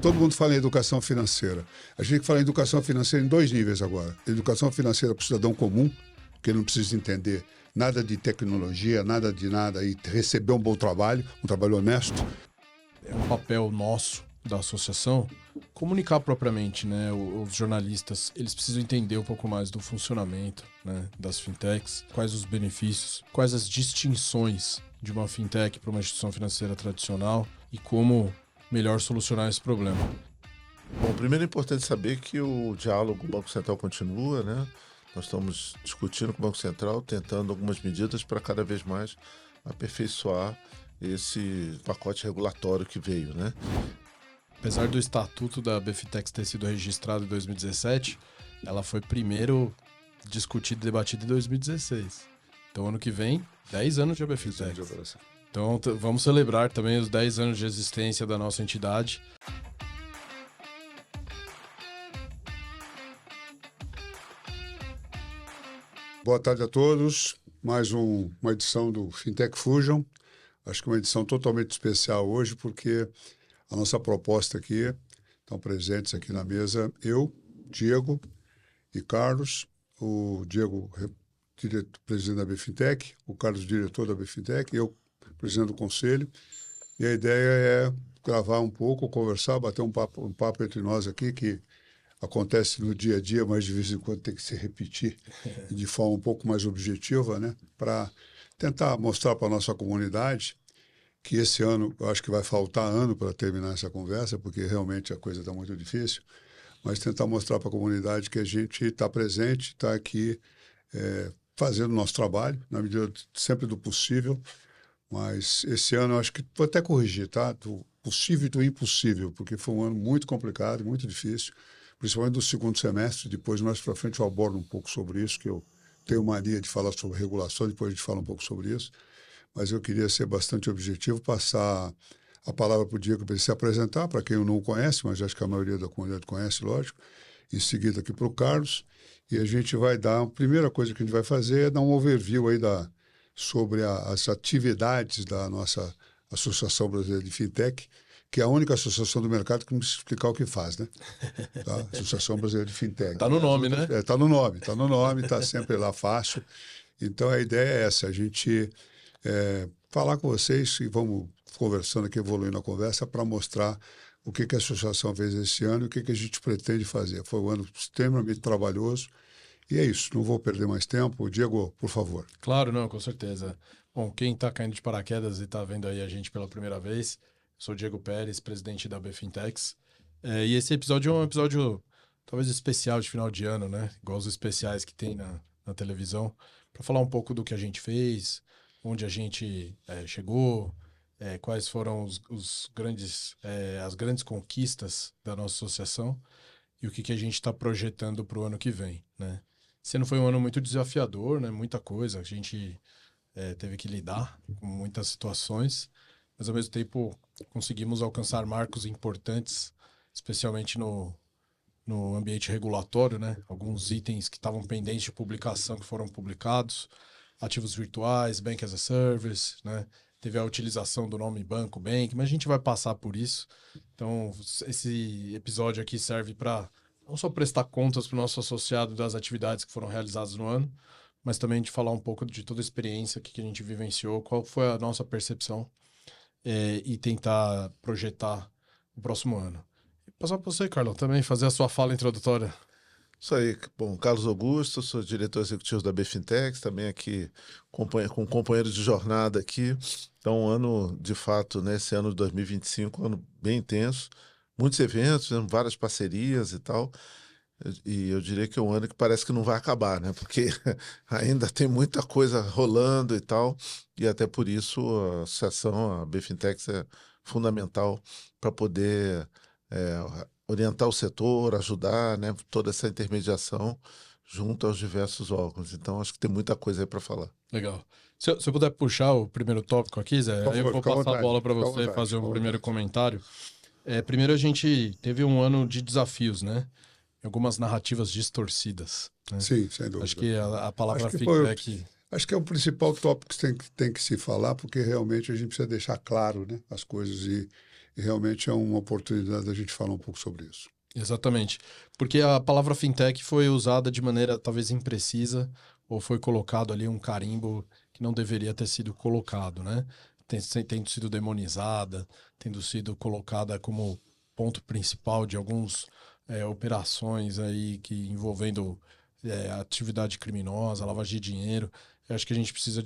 todo mundo fala em educação financeira. A gente fala em educação financeira em 2 níveis agora. Educação financeira para o cidadão comum, que não precisa entender nada de tecnologia, nada de nada, e receber um bom trabalho, um trabalho honesto. É um papel nosso da associação comunicar propriamente, né? Os jornalistas, eles precisam entender um pouco mais do funcionamento, né, das fintechs, quais os benefícios, quais as distinções de uma fintech para uma instituição financeira tradicional e como melhor solucionar esse problema. Bom, primeiro é importante saber que o diálogo com o Banco Central continua, né? Nós estamos discutindo com o Banco Central, tentando algumas medidas para cada vez mais aperfeiçoar esse pacote regulatório que veio, né? Apesar do estatuto da BFintex ter sido registrado em 2017, ela foi primeiro discutida e debatida em 2016. Então, ano que vem, 10 anos de BFintex. Então, vamos celebrar também os 10 anos de existência da nossa entidade. Boa tarde a todos. Mais uma edição do Fintech Fusion. Acho que uma edição totalmente especial hoje, porque a nossa proposta aqui, estão presentes aqui na mesa, eu, Diego e Carlos, o Diego, presidente da BFintech, o Carlos, diretor da BFintech, eu, presidente do conselho, e a ideia é gravar um pouco, conversar, bater um papo entre nós aqui, que acontece no dia a dia, mas de vez em quando tem que se repetir de forma um pouco mais objetiva, né? Para tentar mostrar para a nossa comunidade que esse ano, eu acho que vai faltar ano para terminar essa conversa, porque realmente a coisa está muito difícil, mas tentar mostrar para a comunidade que a gente está presente, está aqui fazendo o nosso trabalho, na medida sempre do possível, mas esse ano eu acho que vou até corrigir, tá? Do possível e do impossível, porque foi um ano muito complicado, muito difícil, principalmente do segundo semestre. Depois, mais para frente, eu abordo um pouco sobre isso, que eu tenho mania de falar sobre regulação, depois a gente fala um pouco sobre isso. Mas eu queria ser bastante objetivo, passar a palavra para o Diego para ele se apresentar, para quem não o conhece, mas acho que a maioria da comunidade conhece, lógico. Em seguida aqui para o Carlos. E a gente vai dar, a primeira coisa que a gente vai fazer é dar um overview aí sobre as atividades da nossa Associação Brasileira de Fintech, que é a única associação do mercado que não precisa explicar o que faz, né? Tá? Associação Brasileira de Fintech. Está no nome, né? Está no nome, está sempre lá fácil. Então, a ideia é essa, a gente falar com vocês e vamos conversando aqui, evoluindo a conversa para mostrar o que a associação fez esse ano e o que a gente pretende fazer. Foi um ano extremamente trabalhoso e é isso, não vou perder mais tempo. Diego, por favor. Claro, não, com certeza. Bom, quem está caindo de paraquedas e está vendo aí a gente pela primeira vez, sou Diego Pérez, presidente da BFintex. E esse episódio é um episódio talvez especial de final de ano, né? Igual os especiais que tem na televisão, para falar um pouco do que a gente fez, onde a gente chegou, quais foram as grandes conquistas da nossa associação e o que a gente está projetando para o ano que vem, né? Esse ano foi um ano muito desafiador, né? Muita coisa, a gente teve que lidar com muitas situações, mas ao mesmo tempo conseguimos alcançar marcos importantes, especialmente no ambiente regulatório, né? Alguns itens que estavam pendentes de publicação que foram publicados, ativos virtuais, Bank as a Service, né? Teve a utilização do nome Banco Bank, mas a gente vai passar por isso. Então, esse episódio aqui serve para não só prestar contas para o nosso associado das atividades que foram realizadas no ano, mas também de falar um pouco de toda a experiência que a gente vivenciou, qual foi a nossa percepção e tentar projetar o próximo ano. E passar para você, Carlão, também fazer a sua fala introdutória. Isso aí. Bom, Carlos Augusto, sou diretor executivo da BFintex, também aqui com companheiro de jornada aqui. Então, um ano, de fato, né, esse ano de 2025, um ano bem intenso. Muitos eventos, né, várias parcerias e tal. E eu diria que é um ano que parece que não vai acabar, né? Porque ainda tem muita coisa rolando e tal. E até por isso a associação, a BFintex, é fundamental para poder orientar o setor, ajudar, né? Toda essa intermediação junto aos diversos órgãos. Então, acho que tem muita coisa aí para falar. Legal. Se eu puder puxar o primeiro tópico aqui, Zé, aí eu vou passar a bola para você fazer um primeiro comentário. Primeiro, a gente teve um ano de desafios, né? Algumas narrativas distorcidas, né? Sim, sem dúvida. Acho que a palavra Acho que feedback... Acho que é o principal tópico que tem que se falar, porque realmente a gente precisa deixar claro, né, as coisas e realmente é uma oportunidade da gente falar um pouco sobre isso. Exatamente. Porque a palavra fintech foi usada de maneira talvez imprecisa, ou foi colocado ali um carimbo que não deveria ter sido colocado, né? Tendo sido demonizada, tendo sido colocada como ponto principal de algumas operações aí que envolvendo atividade criminosa, lavagem de dinheiro. Eu acho que a gente precisa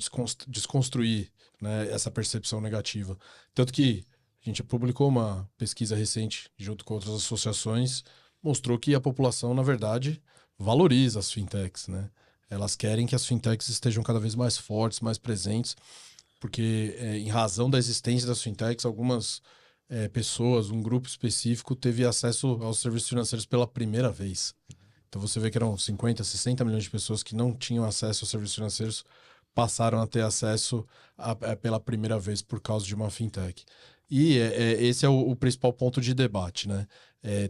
desconstruir, né, essa percepção negativa. Tanto que a gente publicou uma pesquisa recente, junto com outras associações, mostrou que a população, na verdade, valoriza as fintechs, né? Elas querem que as fintechs estejam cada vez mais fortes, mais presentes, porque, em razão da existência das fintechs, algumas pessoas, um grupo específico, teve acesso aos serviços financeiros pela primeira vez. Então você vê que eram 50, 60 milhões de pessoas que não tinham acesso aos serviços financeiros, passaram a ter acesso pela primeira vez por causa de uma fintech. E esse é o principal ponto de debate, né?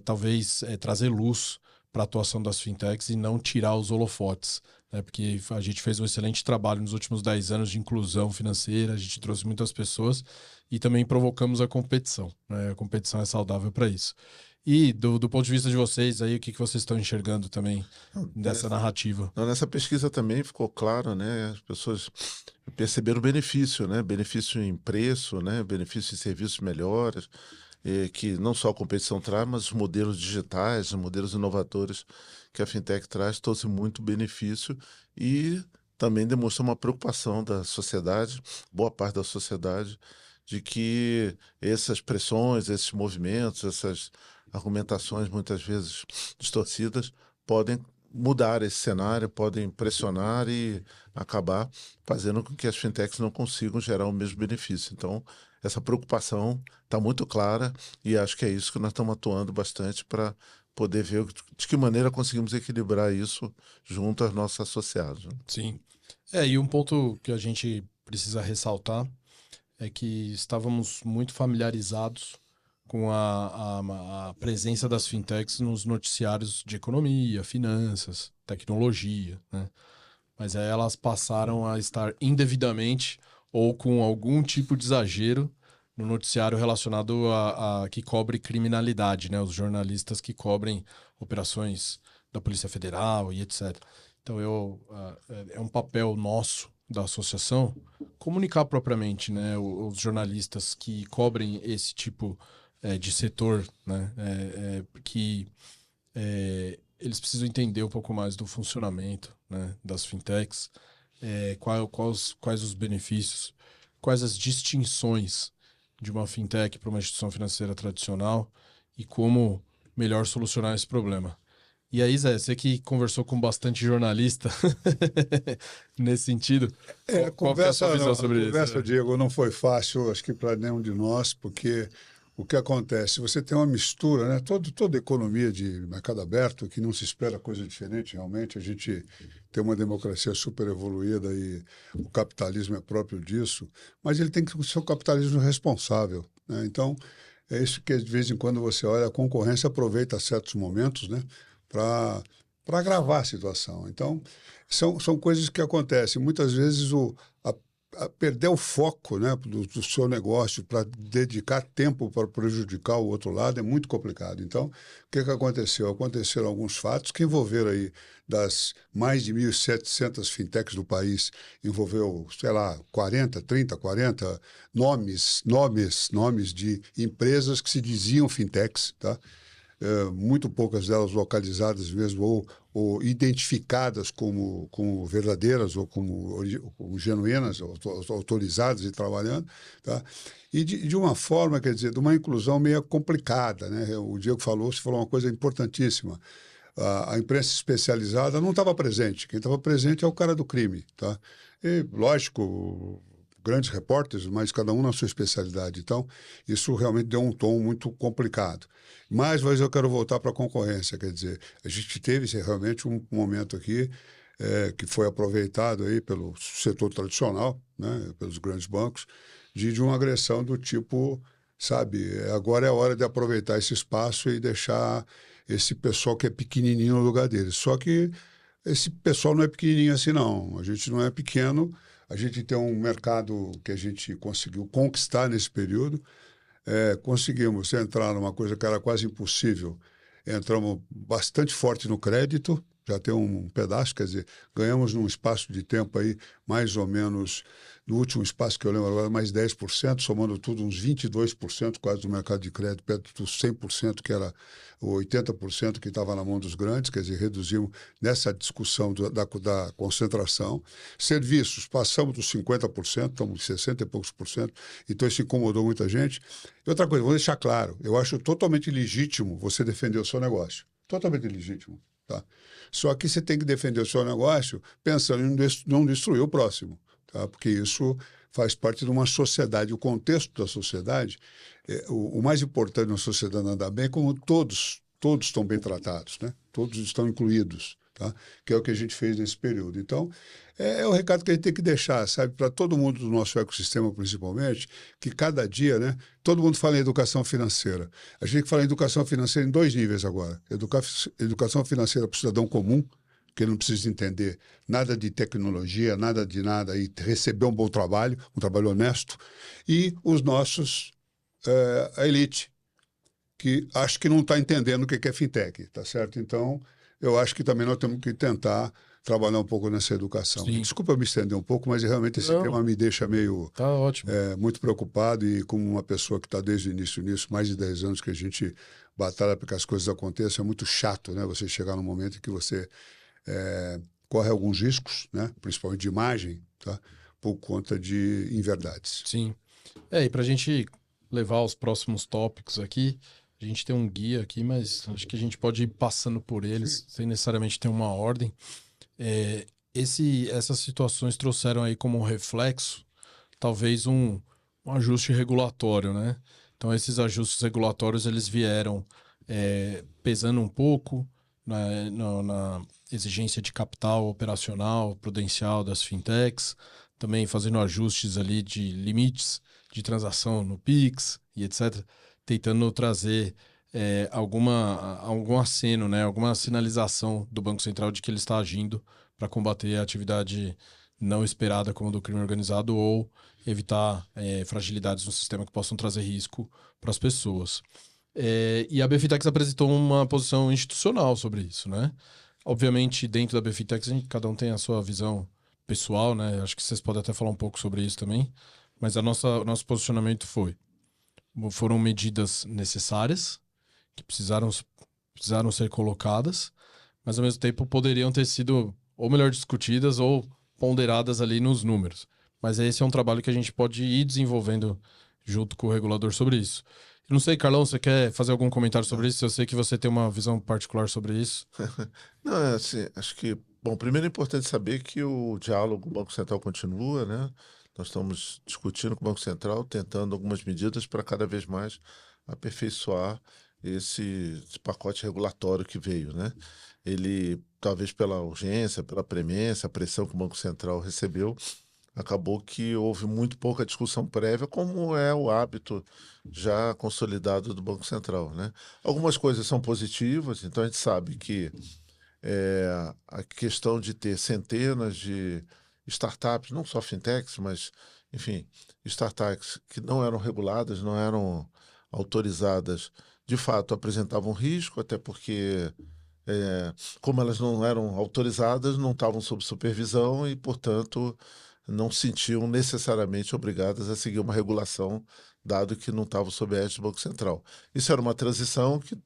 Talvez trazer luz para a atuação das fintechs e não tirar os holofotes, né? Porque a gente fez um excelente trabalho nos últimos 10 anos de inclusão financeira, a gente trouxe muitas pessoas e também provocamos a competição, né? A competição é saudável para isso. E do ponto de vista de vocês aí, o que vocês estão enxergando também dessa narrativa? Nessa pesquisa também ficou claro, né? As pessoas perceberam o benefício, né? Benefício em preço, né? Benefício em serviços melhores, que não só a competição traz, mas os modelos digitais, os modelos inovadores que a fintech traz, trouxe muito benefício e também demonstra uma preocupação da sociedade, boa parte da sociedade, de que essas pressões, esses movimentos, essas argumentações muitas vezes distorcidas podem mudar esse cenário, podem pressionar e acabar fazendo com que as fintechs não consigam gerar o mesmo benefício. Então, essa preocupação está muito clara e acho que é isso que nós estamos atuando bastante para poder ver de que maneira conseguimos equilibrar isso junto aos nossos associados, né? Sim. E um ponto que a gente precisa ressaltar é que estávamos muito familiarizados com a presença das fintechs nos noticiários de economia, finanças, tecnologia, né? Mas aí elas passaram a estar indevidamente ou com algum tipo de exagero no noticiário relacionado a que cobre criminalidade, né? Os jornalistas que cobrem operações da Polícia Federal e etc. Então é um papel nosso da associação comunicar propriamente, né, os jornalistas que cobrem esse tipo de setor, né, que eles precisam entender um pouco mais do funcionamento, né, das fintechs, quais os benefícios, quais as distinções de uma fintech para uma instituição financeira tradicional e como melhor solucionar esse problema. E aí, Zé, você que conversou com bastante jornalista nesse sentido, qual que é a sua visão sobre isso? A conversa, Diego, não foi fácil, acho que para nenhum de nós, porque o que acontece? Você tem uma mistura, né? Toda economia de mercado aberto, que não se espera coisa diferente, realmente. A gente tem uma democracia super evoluída e o capitalismo é próprio disso, mas ele tem que ser um capitalismo responsável, né? Então, é isso que de vez em quando você olha, a concorrência aproveita certos momentos, né, para agravar a situação. Então, são coisas que acontecem. Muitas vezes a perder o foco, né, do seu negócio para dedicar tempo para prejudicar o outro lado é muito complicado. Então, o que aconteceu? Aconteceram alguns fatos que envolveram aí, das mais de 1.700 fintechs do país, envolveu, sei lá, 40 nomes de empresas que se diziam fintechs, tá? Muito poucas delas localizadas mesmo ou identificadas como verdadeiras ou como genuínas, autorizadas e trabalhando, tá? E de uma forma, quer dizer, de uma inclusão meio complicada, né? O Diego você falou uma coisa importantíssima. A imprensa especializada não estava presente. Quem estava presente é o cara do crime, tá? E, lógico, grandes repórteres, mas cada um na sua especialidade. Então, isso realmente deu um tom muito complicado. Mas eu quero voltar para a concorrência, quer dizer, a gente teve realmente um momento aqui que foi aproveitado aí pelo setor tradicional, né, pelos grandes bancos, de uma agressão do tipo, sabe, agora é a hora de aproveitar esse espaço e deixar esse pessoal que é pequenininho no lugar deles. Só que esse pessoal não é pequenininho assim, não. A gente não é pequeno, a gente tem um mercado que a gente conseguiu conquistar nesse período. Conseguimos entrar numa coisa que era quase impossível. Entramos bastante forte no crédito, já tem um pedaço, quer dizer, ganhamos num espaço de tempo aí, mais ou menos, no último espaço que eu lembro agora, mais 10%, somando tudo, uns 22% quase do mercado de crédito, perto dos 100%, que era o 80% que estava na mão dos grandes, quer dizer, reduzimos nessa discussão da concentração. Serviços, passamos dos 50%, estamos em 60 e poucos por cento, então isso incomodou muita gente. E outra coisa, vou deixar claro, eu acho totalmente legítimo você defender o seu negócio. Totalmente legítimo. Tá? Só que você tem que defender o seu negócio pensando em não destruir o próximo. Tá? Porque isso faz parte de uma sociedade. O contexto da sociedade, o mais importante na sociedade andar bem é como todos estão bem tratados, né? Todos estão incluídos. Tá? Que é o que a gente fez nesse período. Então, é o recado que a gente tem que deixar, sabe, para todo mundo do nosso ecossistema, principalmente, que cada dia, né, todo mundo fala em educação financeira. A gente fala em educação financeira em 2 níveis agora. Educação financeira para o cidadão comum, que ele não precisa entender nada de tecnologia, nada de nada, e receber um bom trabalho, um trabalho honesto, e os nossos, a elite, que acho que não está entendendo o que é fintech, tá certo? Então, eu acho que também nós temos que tentar trabalhar um pouco nessa educação. Sim. Desculpa eu me estender um pouco, mas realmente esse tema me deixa meio Tá ótimo. muito preocupado e como uma pessoa que está desde o início nisso, mais de 10 anos que a gente batalha para que as coisas aconteçam, é muito chato, né? Você chegar num momento em que você corre alguns riscos, né? Principalmente de imagem, tá? Por conta de inverdades. Sim. E para a gente levar os próximos tópicos aqui, a gente tem um guia aqui, mas acho que a gente pode ir passando por eles, sem necessariamente ter uma ordem. Essas situações trouxeram aí como reflexo, talvez um ajuste regulatório, né? Então, esses ajustes regulatórios, eles vieram pesando um pouco na exigência de capital operacional, prudencial das fintechs, também fazendo ajustes ali de limites de transação no Pix e etc., tentando trazer algum aceno, né, alguma sinalização do Banco Central de que ele está agindo para combater a atividade não esperada como do crime organizado ou evitar fragilidades no sistema que possam trazer risco para as pessoas. E a BFintex apresentou uma posição institucional sobre isso, né? Obviamente, dentro da BFintex, cada um tem a sua visão pessoal, né? Acho que vocês podem até falar um pouco sobre isso também. Mas o nosso posicionamento foram medidas necessárias, que precisaram ser colocadas, mas ao mesmo tempo poderiam ter sido ou melhor discutidas ou ponderadas ali nos números. Mas esse é um trabalho que a gente pode ir desenvolvendo junto com o regulador sobre isso. Eu não sei, Carlão, você quer fazer algum comentário sobre isso? Eu sei que você tem uma visão particular sobre isso. Não, assim, acho que, bom, primeiro é importante saber que o diálogo com o Banco Central continua, né? Nós estamos discutindo com o Banco Central, tentando algumas medidas para cada vez mais aperfeiçoar esse pacote regulatório que veio, né? Ele, talvez pela urgência, pela premência, a pressão que o Banco Central recebeu, acabou que houve muito pouca discussão prévia, como é o hábito já consolidado do Banco Central, né? Algumas coisas são positivas, então a gente sabe que a questão de ter centenas de startups, não só fintechs, mas, enfim, startups que não eram reguladas, não eram autorizadas, de fato apresentavam risco, até porque, como elas não eram autorizadas, não estavam sob supervisão e, portanto, não se sentiam necessariamente obrigadas a seguir uma regulação, dado que não estavam sob a égide do Banco Central. Isso era uma transição que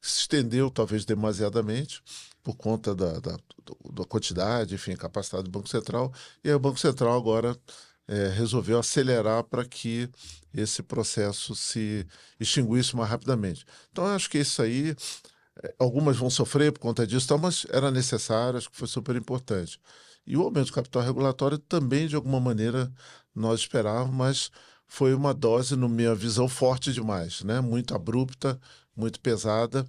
se estendeu, talvez demasiadamente, por conta da quantidade, enfim, capacidade do Banco Central, e aí o Banco Central agora resolveu acelerar para que esse processo se extinguisse mais rapidamente. Então, eu acho que isso aí, algumas vão sofrer por conta disso, mas era necessário, acho que foi super importante. E o aumento do capital regulatório também, de alguma maneira, nós esperávamos, mas foi uma dose, na minha visão, forte demais, né? Muito abrupta, muito pesada,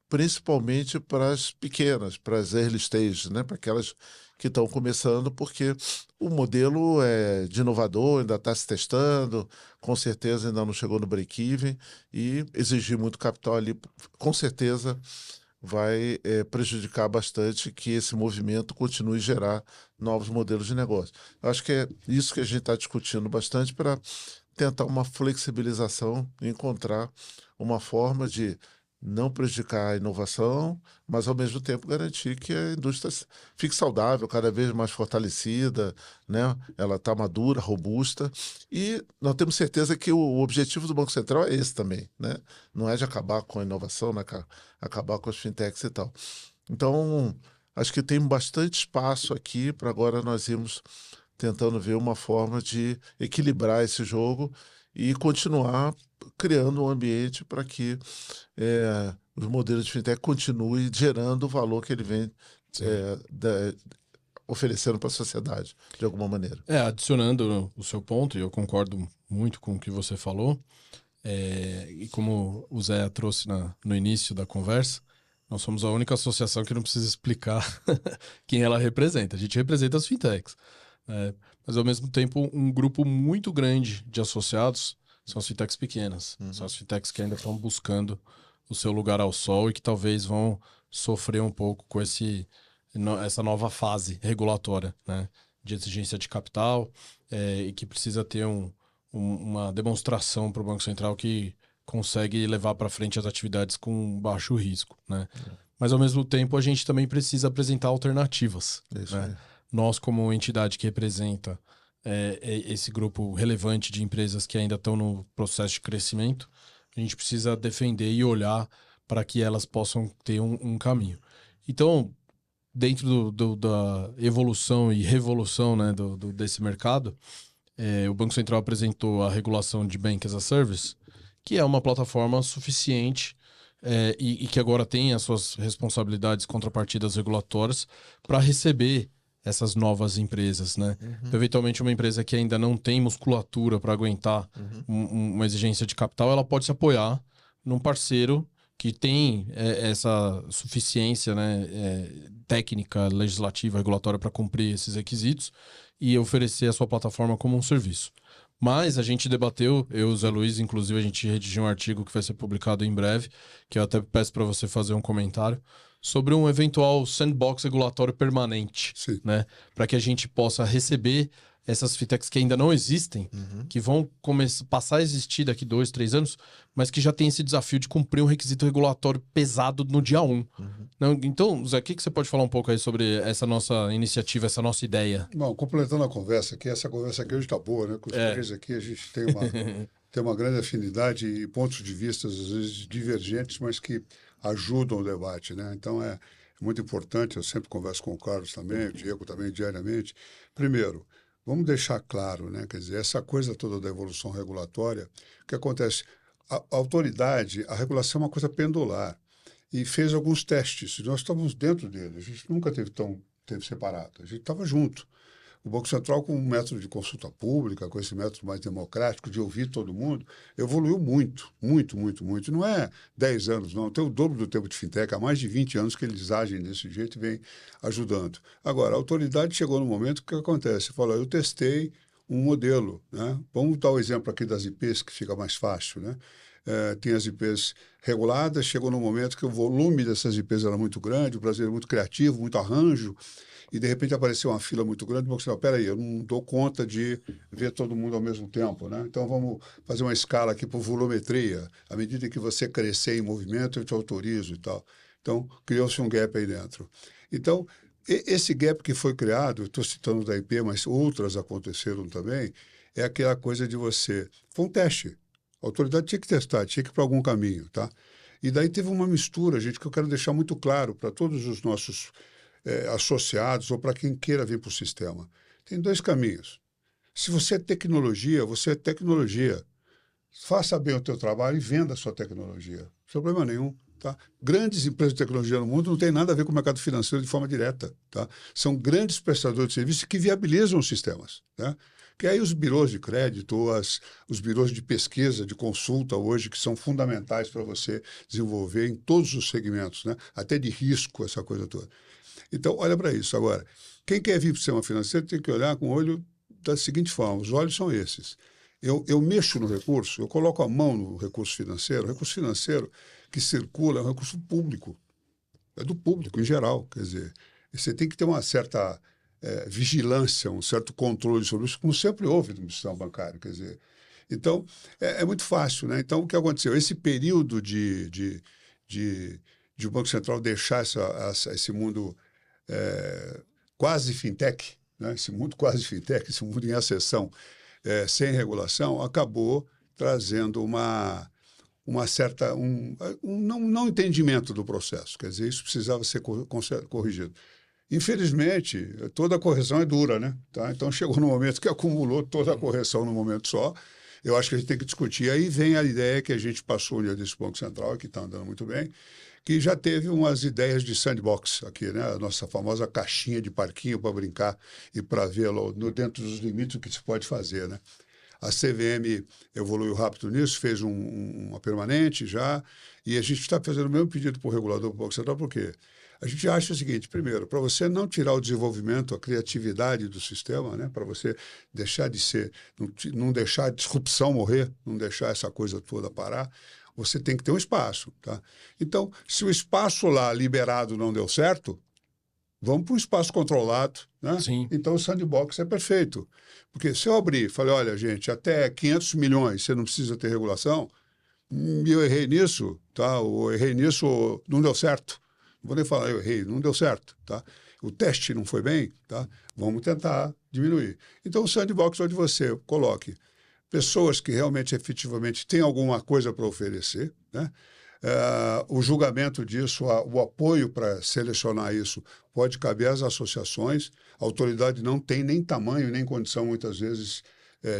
principalmente para as pequenas, para as early stages, né? Para aquelas que estão começando, porque o modelo é de inovador, ainda está se testando, com certeza ainda não chegou no break-even, e exigir muito capital ali, com certeza vai prejudicar bastante que esse movimento continue a gerar novos modelos de negócio. Eu acho que é isso que a gente está discutindo bastante para tentar uma flexibilização e encontrar uma forma de não prejudicar a inovação, mas ao mesmo tempo garantir que a indústria fique saudável, cada vez mais fortalecida, né? Ela está madura, robusta, e nós temos certeza que o objetivo do Banco Central é esse também, né? Não é de acabar com a inovação, né? Acabar com as fintechs e tal. Então, acho que tem bastante espaço aqui para agora nós irmos tentando ver uma forma de equilibrar esse jogo e continuar criando um ambiente para que os modelos de fintech continuem gerando o valor que ele vem oferecendo para a sociedade, de alguma maneira. Adicionando o seu ponto, e eu concordo muito com o que você falou, e como o Zé trouxe no início da conversa, nós somos a única associação que não precisa explicar quem ela representa. A gente representa as fintechs. Mas, ao mesmo tempo, um grupo muito grande de associados são as fintechs pequenas. São as fintechs que ainda estão buscando o seu lugar ao sol e que talvez vão sofrer um pouco com essa nova fase regulatória, né, de exigência de capital, e que precisa ter uma demonstração para o Banco Central que consegue levar para frente as atividades com baixo risco, né? Mas, ao mesmo tempo, a gente também precisa apresentar alternativas. Isso, né? Nós, como entidade que representa esse grupo relevante de empresas que ainda estão no processo de crescimento, a gente precisa defender e olhar para que elas possam ter um caminho. Então, dentro da evolução e revolução, né, desse mercado, o Banco Central apresentou a regulação de Bank as a Service, que é uma plataforma suficiente e que agora tem as suas responsabilidades, contrapartidas regulatórias para receber essas novas empresas, né? Então, eventualmente, uma empresa que ainda não tem musculatura para aguentar uma exigência de capital, ela pode se apoiar num parceiro que tem essa suficiência, né, técnica, legislativa, regulatória para cumprir esses requisitos e oferecer a sua plataforma como um serviço. Mas a gente debateu, eu e o Zé Luiz, inclusive, a gente redigiu um artigo que vai ser publicado em breve, que eu até peço para você fazer um comentário, sobre um eventual sandbox regulatório permanente, né? Para que a gente possa receber essas fintechs que ainda não existem, que vão passar a existir daqui 2, 3 anos, mas que já tem esse desafio de cumprir um requisito regulatório pesado no dia 1. Então, Zé, o que você pode falar um pouco aí sobre essa nossa iniciativa, essa nossa ideia? Bom, completando a conversa aqui, essa conversa aqui hoje está boa, né? Com os três aqui a gente tem uma grande afinidade e pontos de vista, às vezes, divergentes, mas que ajudam o debate, né? Então, é muito importante, eu sempre converso com o Carlos também, o Diego também, diariamente. Primeiro, vamos deixar claro, né? Quer dizer, essa coisa toda da evolução regulatória, o que acontece? A autoridade, a regulação é uma coisa pendular e fez alguns testes. Nós estávamos dentro dele, a gente nunca teve separado, a gente estava junto. O Banco Central, com um método de consulta pública, com esse método mais democrático de ouvir todo mundo, evoluiu muito, muito, muito, muito. Não é 10 anos, não. Tem o dobro do tempo de fintech, há mais de 20 anos que eles agem desse jeito e vêm ajudando. Agora, a autoridade chegou no momento que acontece? Fala, eu testei um modelo, né? Vamos dar o exemplo aqui das IPs, que fica mais fácil, né? Tem as IPs reguladas, chegou no momento que o volume dessas IPs era muito grande, o Brasil era muito criativo, muito arranjo, e de repente apareceu uma fila muito grande, você fala, peraí, eu não dou conta de ver todo mundo ao mesmo tempo, né? Então vamos fazer uma escala aqui por volumetria, à medida que você crescer em movimento, eu te autorizo e tal. Então, criou-se um gap aí dentro. Então, esse gap que foi criado, eu estou citando da IP, mas outras aconteceram também, é aquela coisa de você... Foi um teste. A autoridade tinha que testar, tinha que ir para algum caminho, tá? E daí teve uma mistura, gente, que eu quero deixar muito claro para todos os nossos associados ou para quem queira vir para o sistema. Tem 2 caminhos. Se você é tecnologia, você é tecnologia. Faça bem o teu trabalho e venda a sua tecnologia. Não tem problema nenhum. Tá? Grandes empresas de tecnologia no mundo não tem nada a ver com o mercado financeiro de forma direta. Tá? São grandes prestadores de serviços que viabilizam os sistemas. Né? Que aí os birôs de crédito, os birôs de pesquisa, de consulta hoje, que são fundamentais para você desenvolver em todos os segmentos, né? Até de risco, essa coisa toda. Então, olha para isso. Agora, quem quer vir para o sistema financeiro tem que olhar com o olho da seguinte forma, os olhos são esses. Eu mexo no recurso, eu coloco a mão no recurso financeiro. O recurso financeiro que circula é um recurso público. é do público em geral. Quer dizer, você tem que ter uma certa vigilância, um certo controle sobre isso, como sempre houve no sistema bancário. Quer dizer, então, é muito fácil, né? Então, o que aconteceu? Esse período de o Banco Central deixar esse mundo quase fintech, né? Esse mundo quase fintech, esse mundo em acessão, sem regulação, acabou trazendo uma certa não entendimento do processo. Quer dizer, isso precisava ser corrigido. Infelizmente, toda a correção é dura, né? Tá? Então, chegou no momento que acumulou toda a correção num momento só. Eu acho que a gente tem que discutir. Aí vem a ideia que a gente passou no dia desse Banco Central, que está andando muito bem, que já teve umas ideias de sandbox aqui, né? A nossa famosa caixinha de parquinho para brincar e para ver dentro dos limites o que se pode fazer, né? A CVM evoluiu rápido nisso, fez uma permanente já, e a gente está fazendo o mesmo pedido para o regulador do Banco Central, por quê? A gente acha o seguinte, primeiro, para você não tirar o desenvolvimento, a criatividade do sistema, né? Para você deixar de ser, não deixar a disrupção morrer, não deixar essa coisa toda parar, você tem que ter um espaço. Tá? Então, se o espaço lá liberado não deu certo, vamos para um espaço controlado. Né? Sim. Então, o sandbox é perfeito. Porque se eu abrir e falei, olha, gente, até 500 milhões você não precisa ter regulação, e eu errei nisso, tá? Ou errei nisso, não deu certo. Não vou nem falar, eu errei, não deu certo, tá? O teste não foi bem, tá? Vamos tentar diminuir. Então, o sandbox onde você coloque pessoas que realmente, efetivamente, têm alguma coisa para oferecer, né? O julgamento disso, o apoio para selecionar isso pode caber às associações. A autoridade não tem nem tamanho, nem condição, muitas vezes,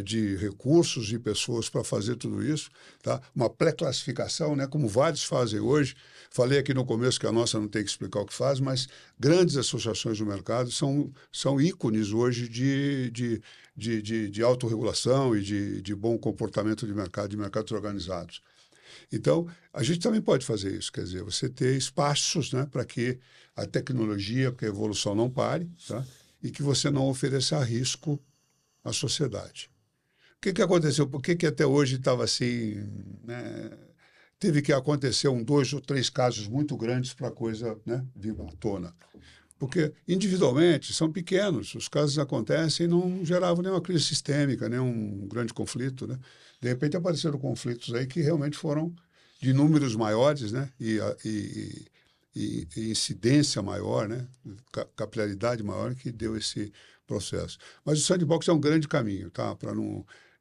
de recursos e pessoas para fazer tudo isso. Tá? Uma pré-classificação, né, como vários fazem hoje. Falei aqui no começo que a nossa não tem que explicar o que faz, mas grandes associações do mercado são ícones hoje de autorregulação e de bom comportamento de mercados organizados. Então, a gente também pode fazer isso, quer dizer, você ter espaços, né, para que a tecnologia, porque a evolução não pare, tá? E que você não ofereça risco à sociedade. O que aconteceu? Por que até hoje estava assim, né? Teve que acontecer 2 ou 3 casos muito grandes para a coisa, né, vir à tona. Porque, individualmente, são pequenos. Os casos acontecem e não geravam nenhuma crise sistêmica, nenhum grande conflito. Né? De repente, apareceram conflitos aí que realmente foram de números maiores, né? E incidência maior, né? Capilaridade maior que deu esse processo. Mas o sandbox é um grande caminho. Tá?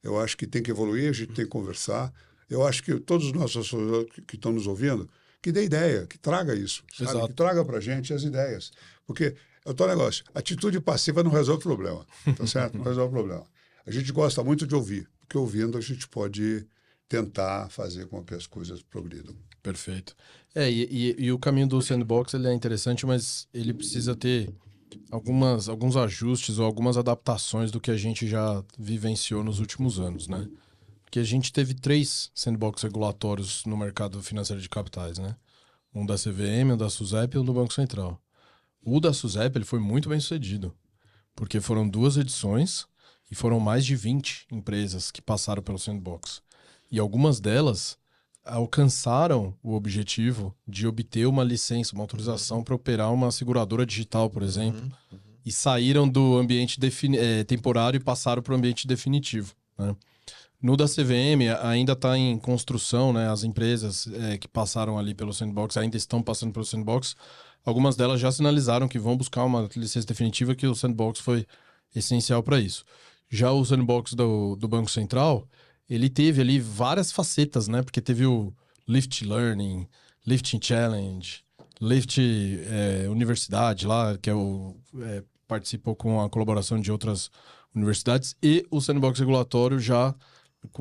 Eu acho que tem que evoluir, a gente tem que conversar. Eu acho que todos os nossos associados que estão nos ouvindo, que dê ideia, que traga isso, sabe? Que traga para a gente as ideias. Porque é o tal negócio, atitude passiva não resolve o problema, tá certo? Não resolve o problema. A gente gosta muito de ouvir, porque ouvindo a gente pode tentar fazer com que as coisas progridam. Perfeito. E o caminho do sandbox ele é interessante, mas ele precisa ter alguns ajustes ou algumas adaptações do que a gente já vivenciou nos últimos anos, né? Porque a gente teve 3 sandbox regulatórios no mercado financeiro de capitais, né? Um da CVM, um da SUSEP e um do Banco Central. O da SUSEP ele foi muito bem sucedido, porque foram 2 edições e foram mais de 20 empresas que passaram pelo sandbox. E algumas delas alcançaram o objetivo de obter uma licença, uma autorização para operar uma seguradora digital, por exemplo, e saíram do ambiente temporário e passaram para o ambiente definitivo, né? No da CVM ainda está em construção, né? As empresas que passaram ali pelo sandbox ainda estão passando pelo sandbox. Algumas delas já sinalizaram que vão buscar uma licença definitiva, que o sandbox foi essencial para isso. Já o sandbox do Banco Central, ele teve ali várias facetas, né? Porque teve o Lift Learning, Lifting Challenge, Lift Universidade lá, que participou com a colaboração de outras universidades, e o sandbox regulatório já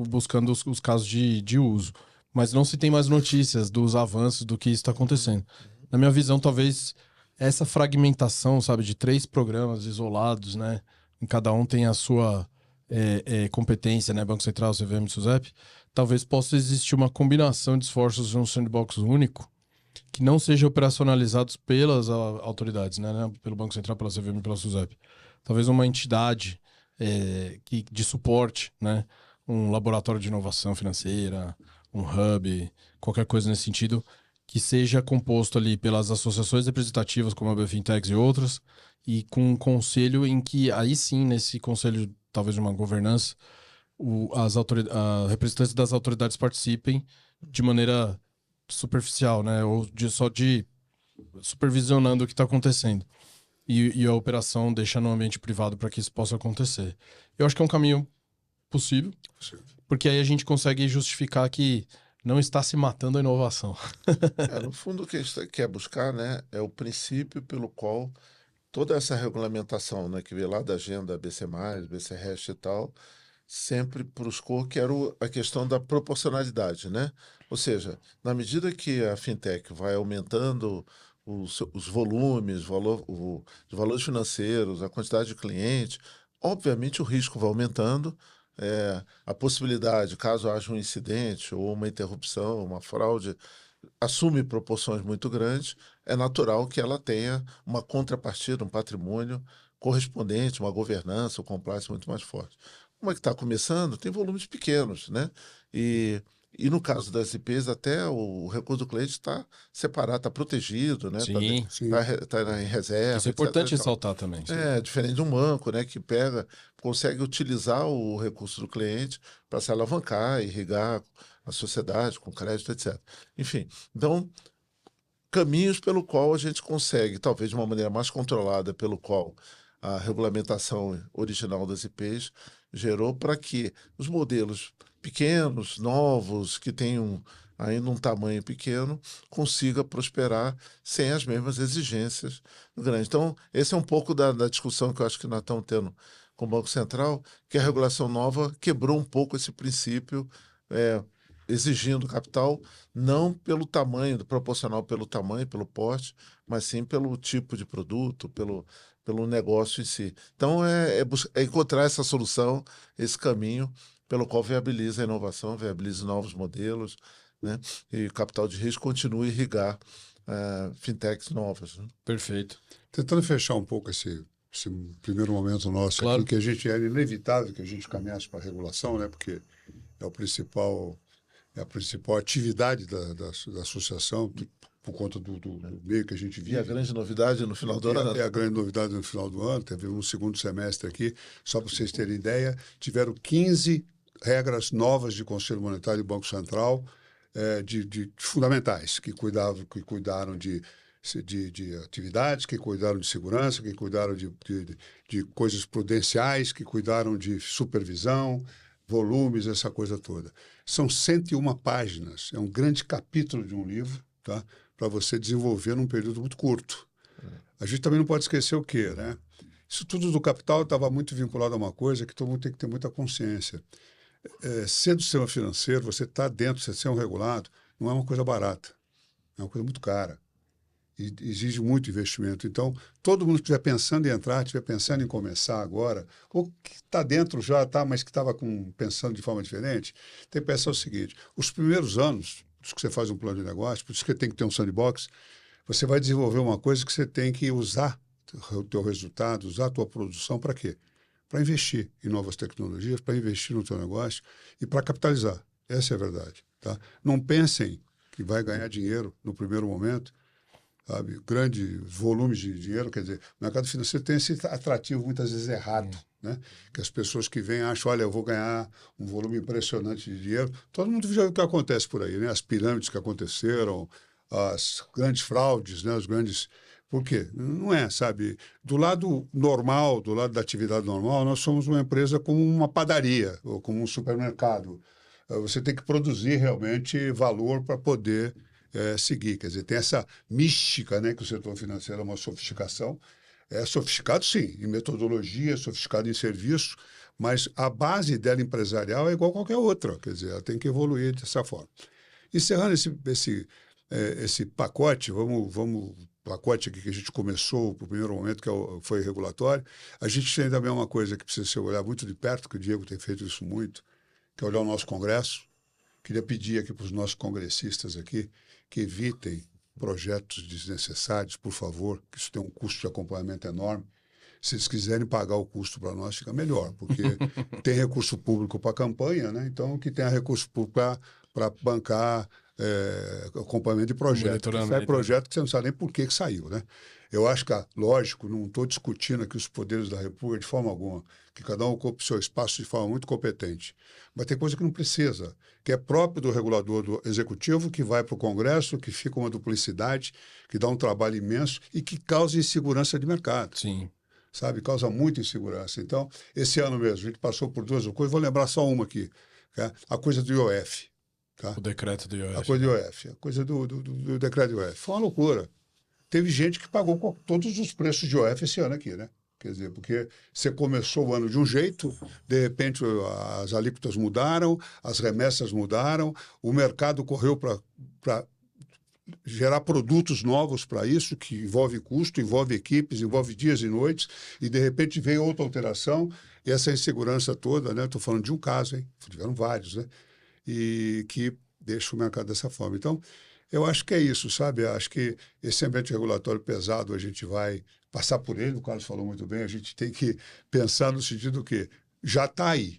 buscando os casos de uso. Mas não se tem mais notícias dos avanços do que isso está acontecendo. Na minha visão, talvez essa fragmentação, sabe, de 3 programas isolados, né? Em cada um tem a sua competência, né? Banco Central, CVM e SUSEP. Talvez possa existir uma combinação de esforços de um sandbox único que não seja operacionalizados pelas autoridades, né? Pelo Banco Central, pela CVM e pela SUSEP. Talvez uma entidade de suporte, né? Um laboratório de inovação financeira, um hub, qualquer coisa nesse sentido, que seja composto ali pelas associações representativas, como a BFintex e outras, e com um conselho em que, aí sim, nesse conselho, talvez uma governança, as representantes das autoridades participem de maneira superficial, né? Ou só de supervisionando o que está acontecendo. E a operação deixa no ambiente privado para que isso possa acontecer. Eu acho que é um caminho possível, porque aí a gente consegue justificar que não está se matando a inovação. No fundo, o que a gente quer buscar, né, é o princípio pelo qual toda essa regulamentação, né, que veio lá da agenda BC+, BC-REST e tal, sempre buscou que era a questão da proporcionalidade, né? Ou seja, na medida que a fintech vai aumentando os volumes, os valores financeiros, a quantidade de clientes, obviamente o risco vai aumentando, a possibilidade, caso haja um incidente ou uma interrupção, uma fraude, assume proporções muito grandes, é natural que ela tenha uma contrapartida, um patrimônio correspondente, uma governança, um compliance muito mais forte. Como é que está começando, tem volumes pequenos, né? E no caso das IPs, até o recurso do cliente está separado, está protegido, né? Sim. Tá em reserva, Isso é etc. importante e tal. ressaltar também. Diferente de um banco, né, que consegue utilizar o recurso do cliente para se alavancar, irrigar a sociedade com crédito, etc. Enfim, então, caminhos pelo qual a gente consegue, talvez de uma maneira mais controlada, pelo qual a regulamentação original das IPs gerou para que os modelos pequenos, novos, que tenham ainda um tamanho pequeno, consiga prosperar sem as mesmas exigências do grande. Então, esse é um pouco da discussão que eu acho que nós estamos tendo com o Banco Central, que a regulação nova quebrou um pouco esse princípio, exigindo capital, não pelo tamanho, proporcional pelo tamanho, pelo porte, mas sim pelo tipo de produto, pelo negócio em si. Então, é encontrar essa solução, esse caminho pelo qual viabiliza a inovação, viabiliza novos modelos, né? E o capital de risco continua a irrigar fintechs novas. Né? Perfeito. Tentando fechar um pouco esse primeiro momento nosso Claro. aqui, que a gente era inevitável que a gente caminhasse para a regulação, né? Porque é a principal atividade da associação, por conta do meio que a gente vive. E a grande novidade no final do ano. É a grande novidade no final do ano, teve um segundo semestre aqui, só para vocês terem ideia, tiveram 15 regras novas de Conselho Monetário e Banco Central, de fundamentais, que cuidaram de atividades, que cuidaram de segurança, que cuidaram de coisas prudenciais, que cuidaram de supervisão, volumes, essa coisa toda. São 101 páginas, é um grande capítulo de um livro, tá? Para você desenvolver num período muito curto. A gente também não pode esquecer o quê, né? Isso tudo do capital estava muito vinculado a uma coisa que todo mundo tem que ter muita consciência. Ser do sistema financeiro, você está dentro, você ser um regulado, não é uma coisa barata, é uma coisa muito cara. E exige muito investimento. Então, todo mundo que estiver pensando em entrar, estiver pensando em começar agora, ou que está dentro já, mas que estava pensando de forma diferente, tem que pensar o seguinte: os primeiros anos, por isso que você faz um plano de negócio, por isso que tem que ter um sandbox, você vai desenvolver uma coisa que você tem que usar o teu resultado, usar a tua produção para quê? Para investir em novas tecnologias, para investir no teu negócio e para capitalizar. Essa é a verdade. Tá? Não pensem que vai ganhar dinheiro no primeiro momento, sabe? Grandes volumes de dinheiro, quer dizer, o mercado financeiro tem esse atrativo muitas vezes errado, né? Que as pessoas que vêm acham, olha, eu vou ganhar um volume impressionante de dinheiro. Todo mundo já viu o que acontece por aí, né? As pirâmides que aconteceram, as grandes fraudes, né? Os grandes... Por quê? Não é, sabe? Do lado normal, do lado da atividade normal, nós somos uma empresa como uma padaria ou como um supermercado. Você tem que produzir realmente valor para poder seguir. Quer dizer, tem essa mística, né, que o setor financeiro é uma sofisticação. É sofisticado, sim, em metodologia, sofisticado em serviço, mas a base dela empresarial é igual a qualquer outra. Quer dizer, ela tem que evoluir dessa forma. Encerrando esse pacote, pacote aqui que a gente começou, no primeiro momento, que foi regulatório, a gente tem também uma coisa que precisa ser olhar muito de perto, que o Diego tem feito isso muito, que é olhar o nosso Congresso. Queria pedir aqui para os nossos congressistas aqui que evitem projetos desnecessários, por favor, que isso tem um custo de acompanhamento enorme. Se eles quiserem pagar o custo para nós, fica melhor, porque tem recurso público para a campanha, né? Então, que tenha recurso público para bancar acompanhamento de projeto. Sai projeto que você não sabe nem por que saiu, né? Eu acho que, lógico, não estou discutindo aqui os poderes da República de forma alguma, que cada um ocupe o seu espaço de forma muito competente. Mas tem coisa que não precisa, que é próprio do regulador do executivo, que vai para o Congresso, que fica uma duplicidade, que dá um trabalho imenso e que causa insegurança de mercado. Sim. Sabe? Causa muita insegurança. Então, esse ano mesmo, a gente passou por duas coisas, vou lembrar só uma aqui, tá? A coisa do IOF. Tá? O decreto do IOF. A coisa do IOF, a coisa do decreto do IOF. Foi uma loucura. Teve gente que pagou todos os preços de IOF esse ano aqui, né? Quer dizer, porque você começou o ano de um jeito, de repente as alíquotas mudaram, as remessas mudaram, o mercado correu para gerar produtos novos para isso, que envolve custo, envolve equipes, envolve dias e noites, e de repente veio outra alteração, e essa insegurança toda, né? Estou falando de um caso, hein? Tiveram vários, né? E que deixa o mercado dessa forma. Então, eu acho que é isso, sabe? Eu acho que esse ambiente regulatório pesado, a gente vai passar por ele, o Carlos falou muito bem, a gente tem que pensar no sentido que já está aí.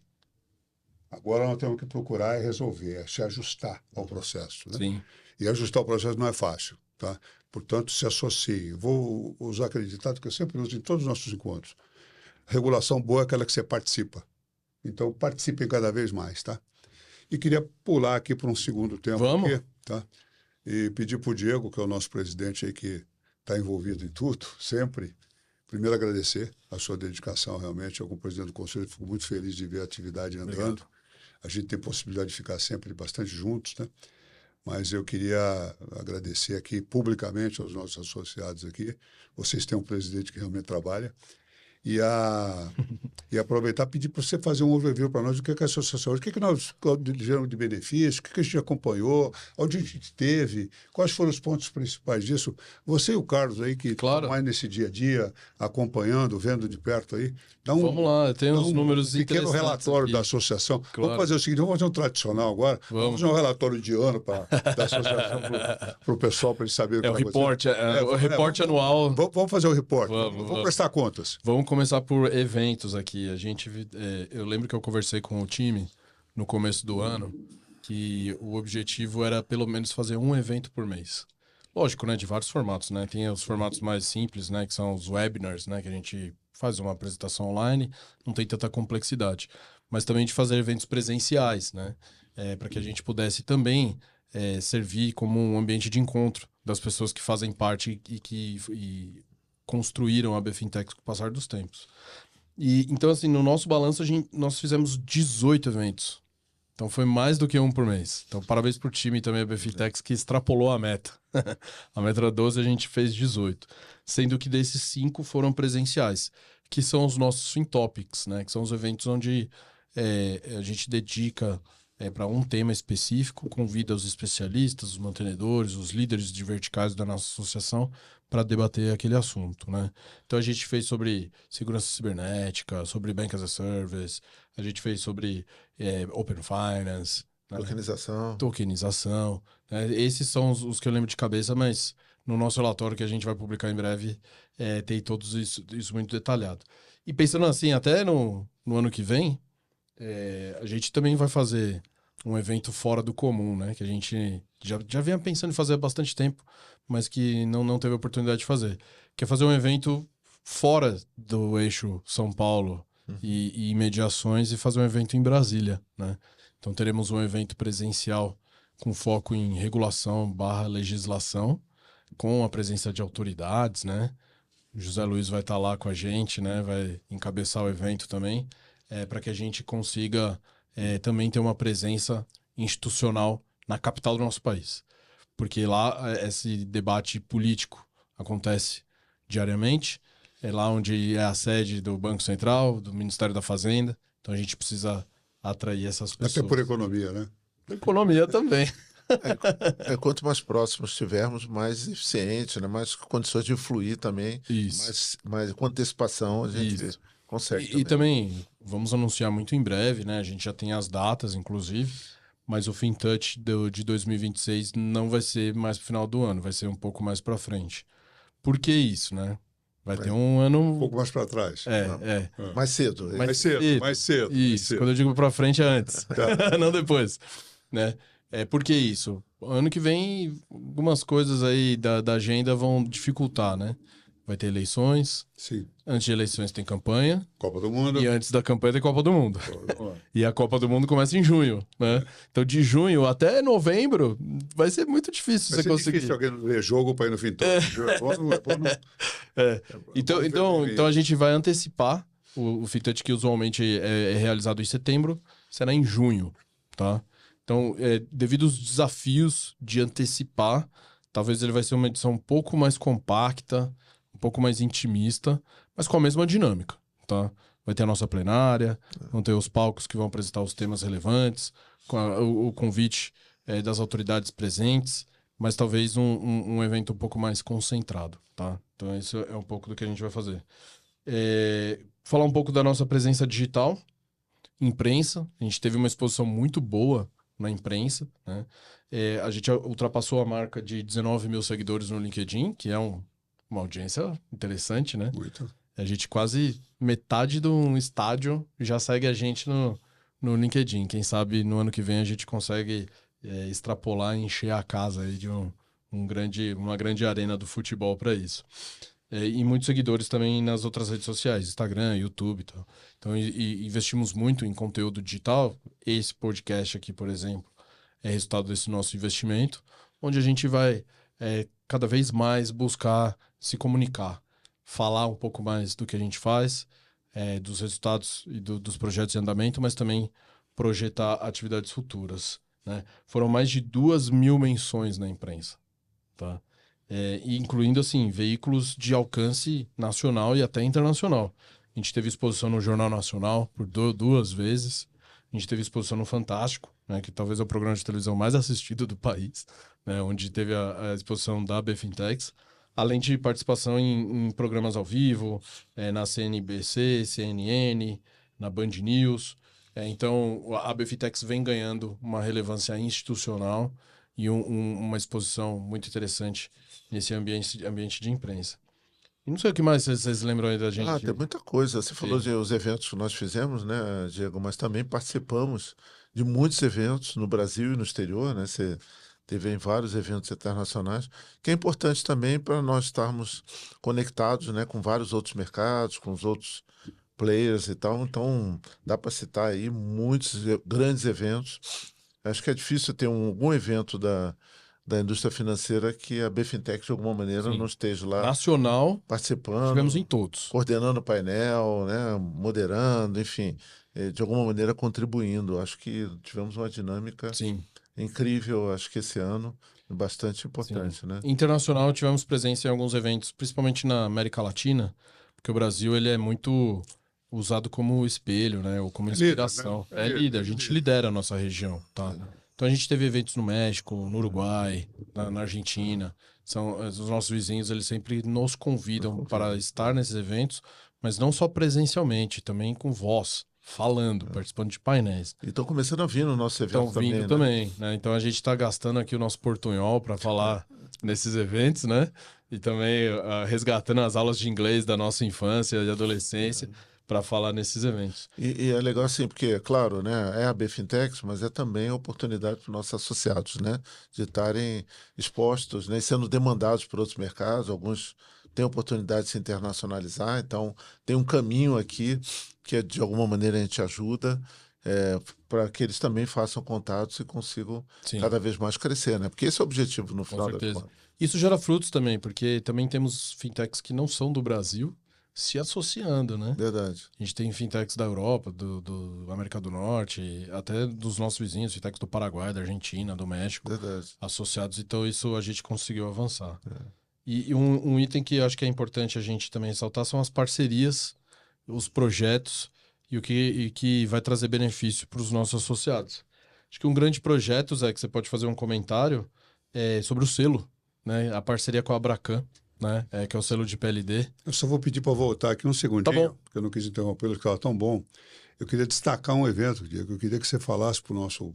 Agora nós temos que procurar e resolver, se ajustar ao processo, né? Sim. E ajustar o processo não é fácil, tá? Portanto, se associe. Vou usar aquele ditado que eu sempre uso em todos os nossos encontros. Regulação boa é aquela que você participa. Então, participem cada vez mais, tá? E queria pular aqui para um segundo tempo. Vamos. Aqui, tá? E pedir para o Diego, que é o nosso presidente aí, que está envolvido em tudo, sempre. Primeiro, agradecer a sua dedicação, realmente. Eu, como presidente do Conselho, fico muito feliz de ver a atividade andando. Obrigado. A gente tem possibilidade de ficar sempre bastante juntos, né? Mas eu queria agradecer aqui publicamente aos nossos associados aqui. Vocês têm um presidente que realmente trabalha. E aproveitar e pedir para você fazer um overview para nós do que é a associação hoje, o que nós geramos de benefício, o que a gente acompanhou, onde a gente teve, quais foram os pontos principais disso. Você e o Carlos aí, que estão mais nesse dia a dia, acompanhando, vendo de perto aí. Vamos lá, tem uns números pequeno interessantes relatório aqui da associação. Claro. Vamos fazer o seguinte, vamos fazer um tradicional agora. Vamos fazer um relatório de ano da associação para o pessoal, para eles saberem o que o report, o report anual. Vamos fazer o report. Vamos prestar contas. Vamos começar por eventos aqui. Eu lembro que eu conversei com o time no começo do ano que o objetivo era pelo menos fazer um evento por mês. Lógico, né, de vários formatos, né? Tem os formatos mais simples, né, que são os webinars, né, que a gente faz uma apresentação online, não tem tanta complexidade. Mas também de fazer eventos presenciais, né, para que a gente pudesse também servir como um ambiente de encontro das pessoas que fazem parte e que construíram a BFintech com o passar dos tempos. Então, assim, no nosso balanço, nós fizemos 18 eventos. Então, foi mais do que um por mês. Então, parabéns pro time também, a BFintech, que extrapolou a meta. A meta era 12, a gente fez 18. Sendo que desses 5 foram presenciais, que são os nossos FinTopics, né? Que são os eventos onde a gente dedica para um tema específico, convida os especialistas, os mantenedores, os líderes de verticais da nossa associação para debater aquele assunto, né? Então a gente fez sobre segurança cibernética, sobre Bank as a Service, a gente fez sobre Open Finance, né? Tokenização, né? Esses são os que eu lembro de cabeça, mas no nosso relatório que a gente vai publicar em breve tem todos isso muito detalhado. E pensando assim, até no ano que vem, a gente também vai fazer um evento fora do comum, né? Que a gente já vinha pensando em fazer há bastante tempo, mas que não teve a oportunidade de fazer. Que é fazer um evento fora do eixo São Paulo e imediações e fazer um evento em Brasília, né? Então teremos um evento presencial com foco em regulação/legislação, com a presença de autoridades, né? O José Luiz vai estar lá com a gente, né? Vai encabeçar o evento também, para que a gente consiga também ter uma presença institucional na capital do nosso país. Porque lá esse debate político acontece diariamente, é lá onde é a sede do Banco Central, do Ministério da Fazenda, então a gente precisa atrair essas pessoas. Até por economia, né? Economia também. Quanto mais próximos estivermos, mais eficiente, né? Mais condições de fluir também. Isso. Mais com antecipação a gente consegue. E também vamos anunciar muito em breve, né? A gente já tem as datas, inclusive, mas o FinTouch de 2026 não vai ser mais pro final do ano, vai ser um pouco mais para frente. Por que isso, né? Vai ter um ano... Um pouco mais para trás. Mais cedo. Mais cedo. Isso, quando eu digo para frente é antes, não depois, né? Por que isso? Ano que vem, algumas coisas aí da agenda vão dificultar, né? Vai ter eleições. Sim. Antes de eleições tem campanha. Copa do Mundo. E antes da campanha tem Copa do Mundo. E a Copa do Mundo começa em junho, né? Então, de junho até novembro, vai ser muito difícil Vai você ser conseguir. difícil alguém ver jogo para ir no fim todo. Então a gente vai antecipar o FinTech, que usualmente é realizado em setembro, será em junho, tá? Então, devido aos desafios de antecipar, talvez ele vai ser uma edição um pouco mais compacta, um pouco mais intimista, mas com a mesma dinâmica, tá? Vai ter a nossa plenária, vão ter os palcos que vão apresentar os temas relevantes, com o convite das autoridades presentes, mas talvez um evento um pouco mais concentrado, tá? Então, isso é um pouco do que a gente vai fazer. Falar um pouco da nossa presença digital, imprensa. A gente teve uma exposição muito boa na imprensa, né? A gente ultrapassou a marca de 19 mil seguidores no LinkedIn, que é uma audiência interessante, né? Muito. A gente quase metade de um estádio já segue a gente no LinkedIn. Quem sabe no ano que vem a gente consegue extrapolar e encher a casa aí de uma grande arena do futebol para isso. E muitos seguidores também nas outras redes sociais, Instagram, YouTube e tal. Então, investimos muito em conteúdo digital. Esse podcast aqui, por exemplo, é resultado desse nosso investimento, onde a gente vai cada vez mais buscar se comunicar, falar um pouco mais do que a gente faz, dos resultados e dos projetos em andamento, mas também projetar atividades futuras, né? Foram mais de 2.000 menções na imprensa, tá? Incluindo, assim, veículos de alcance nacional e até internacional. A gente teve exposição no Jornal Nacional por 2 vezes. A gente teve exposição no Fantástico, né, que talvez é o programa de televisão mais assistido do país, né, onde teve a exposição da BFintex, além de participação em programas ao vivo, na CNBC, CNN, na Band News. Então, a BFintex vem ganhando uma relevância institucional e uma exposição muito interessante nesse ambiente de imprensa. E não sei o que mais vocês lembram aí da gente. Tem muita coisa. Você falou de os eventos que nós fizemos, né, Diego? Mas também participamos de muitos eventos no Brasil e no exterior, né? Você teve em vários eventos internacionais, que é importante também para nós estarmos conectados, né, com vários outros mercados, com os outros players e tal. Então, dá para citar aí muitos grandes eventos. Acho que é difícil ter algum evento da indústria financeira que a BFintech, de alguma maneira, Sim. não esteja lá Nacional, participando, tivemos em todos. coordenando o painel, né, moderando, enfim, de alguma maneira contribuindo. Acho que tivemos uma dinâmica Sim. incrível, acho que esse ano, bastante importante, Sim. né? Internacional, tivemos presença em alguns eventos, principalmente na América Latina, porque o Brasil ele é muito usado como espelho, né, ou como inspiração. Líder, né? Líder, a gente lidera a nossa região, tá? Então a gente teve eventos no México, no Uruguai, na Argentina. Os nossos vizinhos, eles sempre nos convidam para estar nesses eventos, mas não só presencialmente, também com voz, falando, participando de painéis. E estão começando a vir no nosso evento Estão vindo também, né? Então a gente está gastando aqui o nosso portunhol para falar nesses eventos, né? E também resgatando as aulas de inglês da nossa infância e adolescência para falar nesses eventos. E é legal assim, porque, claro, né, é a BFintex, mas é também oportunidade para os nossos associados, né, de estarem expostos, né, e sendo demandados por outros mercados. Alguns têm oportunidade de se internacionalizar, então tem um caminho aqui que, de alguma maneira, a gente ajuda para que eles também façam contatos e consigam cada vez mais crescer, né? Porque esse é o objetivo no final das contas. Isso gera frutos também, porque também temos fintechs que não são do Brasil se associando, né? Verdade. A gente tem fintechs da Europa, do América do Norte, até dos nossos vizinhos, fintechs do Paraguai, da Argentina, do México, associados. Então, isso a gente conseguiu avançar. E um item que eu acho que é importante a gente também ressaltar são as parcerias, os projetos e o que vai trazer benefício para os nossos associados. Acho que um grande projeto, Zé, que você pode fazer um comentário, é sobre o selo, né? A parceria com a Abracan, né? Que é o selo de PLD. Eu só vou pedir para voltar aqui um segundinho, tá bom, porque eu não quis interrompê-lo, porque estava tão bom. Eu queria destacar um evento, Diego. Eu queria que você falasse para o nosso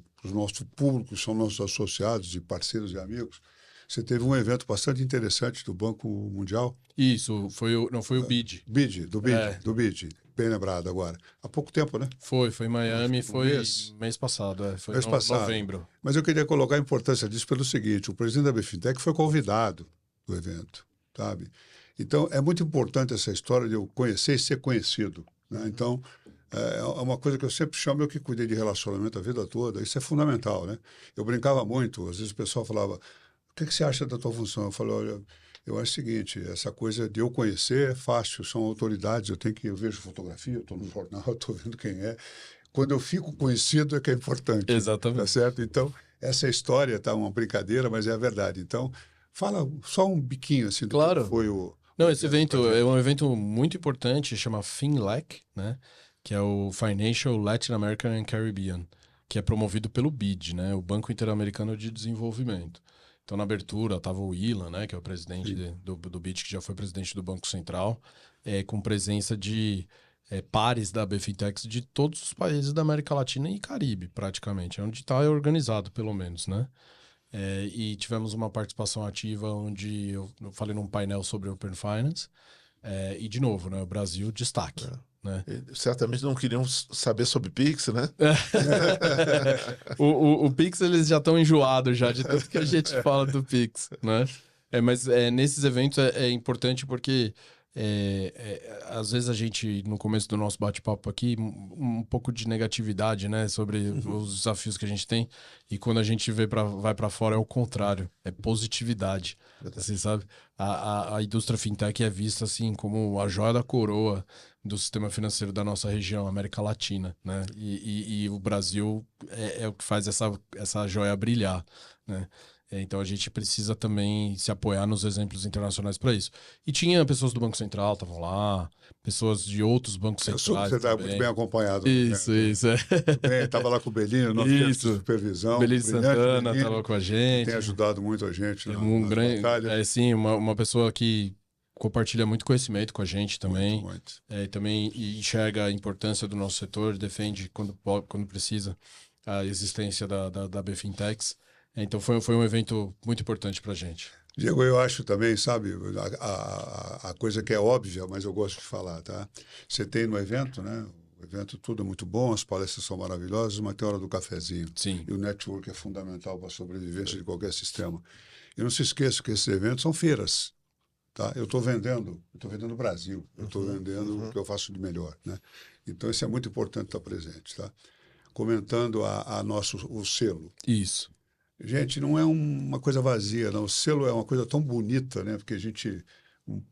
público, que são nossos associados e parceiros e amigos. Você teve um evento bastante interessante do Banco Mundial. Isso, não foi o BID. Do BID. bem lembrado agora. Há pouco tempo, né? Foi em Miami, foi mês. mês passado, foi Mês passado. novembro. Mas eu queria colocar a importância disso pelo seguinte: o presidente da BFintech foi convidado do evento, sabe? Então, é muito importante essa história de eu conhecer e ser conhecido, né? Então, é uma coisa que eu sempre chamo, eu que cuidei de relacionamento a vida toda, isso é fundamental, né? Eu brincava muito, às vezes o pessoal falava, o que você acha da tua função? Eu falei, olha, eu acho o seguinte, essa coisa de eu conhecer é fácil, são autoridades, eu vejo fotografia, eu estou no jornal, eu estou vendo quem é. Quando eu fico conhecido é que é importante. Exatamente. Tá certo? Então, essa história tá uma brincadeira, mas é a verdade. Então, fala só um biquinho assim do Claro. que foi o... Não, esse evento é um evento muito importante, chama FinLec, né? Que é o Financial Latin American and Caribbean, que é promovido pelo BID, né? O Banco Interamericano de Desenvolvimento. Então, na abertura, estava o Ilan, né? Que é o presidente do BID, que já foi presidente do Banco Central, com presença de pares da BFintex de todos os países da América Latina e Caribe, praticamente. É onde está organizado, pelo menos, né? E tivemos uma participação ativa onde eu falei num painel sobre Open Finance. E, de novo, né? O Brasil, destaque. Né? Certamente não queriam saber sobre Pix, né? o Pix, eles já estão enjoados já de tanto que a gente fala do Pix, né? Mas nesses eventos é importante porque às vezes a gente, no começo do nosso bate-papo aqui, um pouco de negatividade, né? Sobre os desafios que a gente tem. E quando a gente vai para fora é o contrário, é positividade. Você sabe? A indústria fintech é vista assim como a joia da coroa do sistema financeiro da nossa região, América Latina, né? E o Brasil é o que faz essa joia brilhar, né? Então a gente precisa também se apoiar nos exemplos internacionais para isso. E tinha pessoas do Banco Central, estavam lá, pessoas de outros bancos centrais. Você está muito bem acompanhado. Isso. Estava lá com o Belino, nosso chefe de supervisão. Belino Santana estava com a gente. Tem ajudado muito a gente. Uma pessoa que compartilha muito conhecimento com a gente também. Muito. Também enxerga a importância do nosso setor, defende quando precisa a existência da BFintex. Então foi um evento muito importante para a gente. Diego, eu acho também, sabe, a coisa que é óbvia, mas eu gosto de falar, tá? Você tem no evento, né? O evento tudo é muito bom, as palestras são maravilhosas, mas tem a hora do cafezinho. Sim. E o network é fundamental para a sobrevivência de qualquer sistema. E não se esqueça que esses eventos são feiras, tá? Eu estou vendendo o Brasil, eu estou vendendo o que eu faço de melhor, né? Então isso é muito importante estar presente, tá? Comentando o selo. Isso. Gente, não é uma coisa vazia, não. O selo é uma coisa tão bonita, né? Porque a gente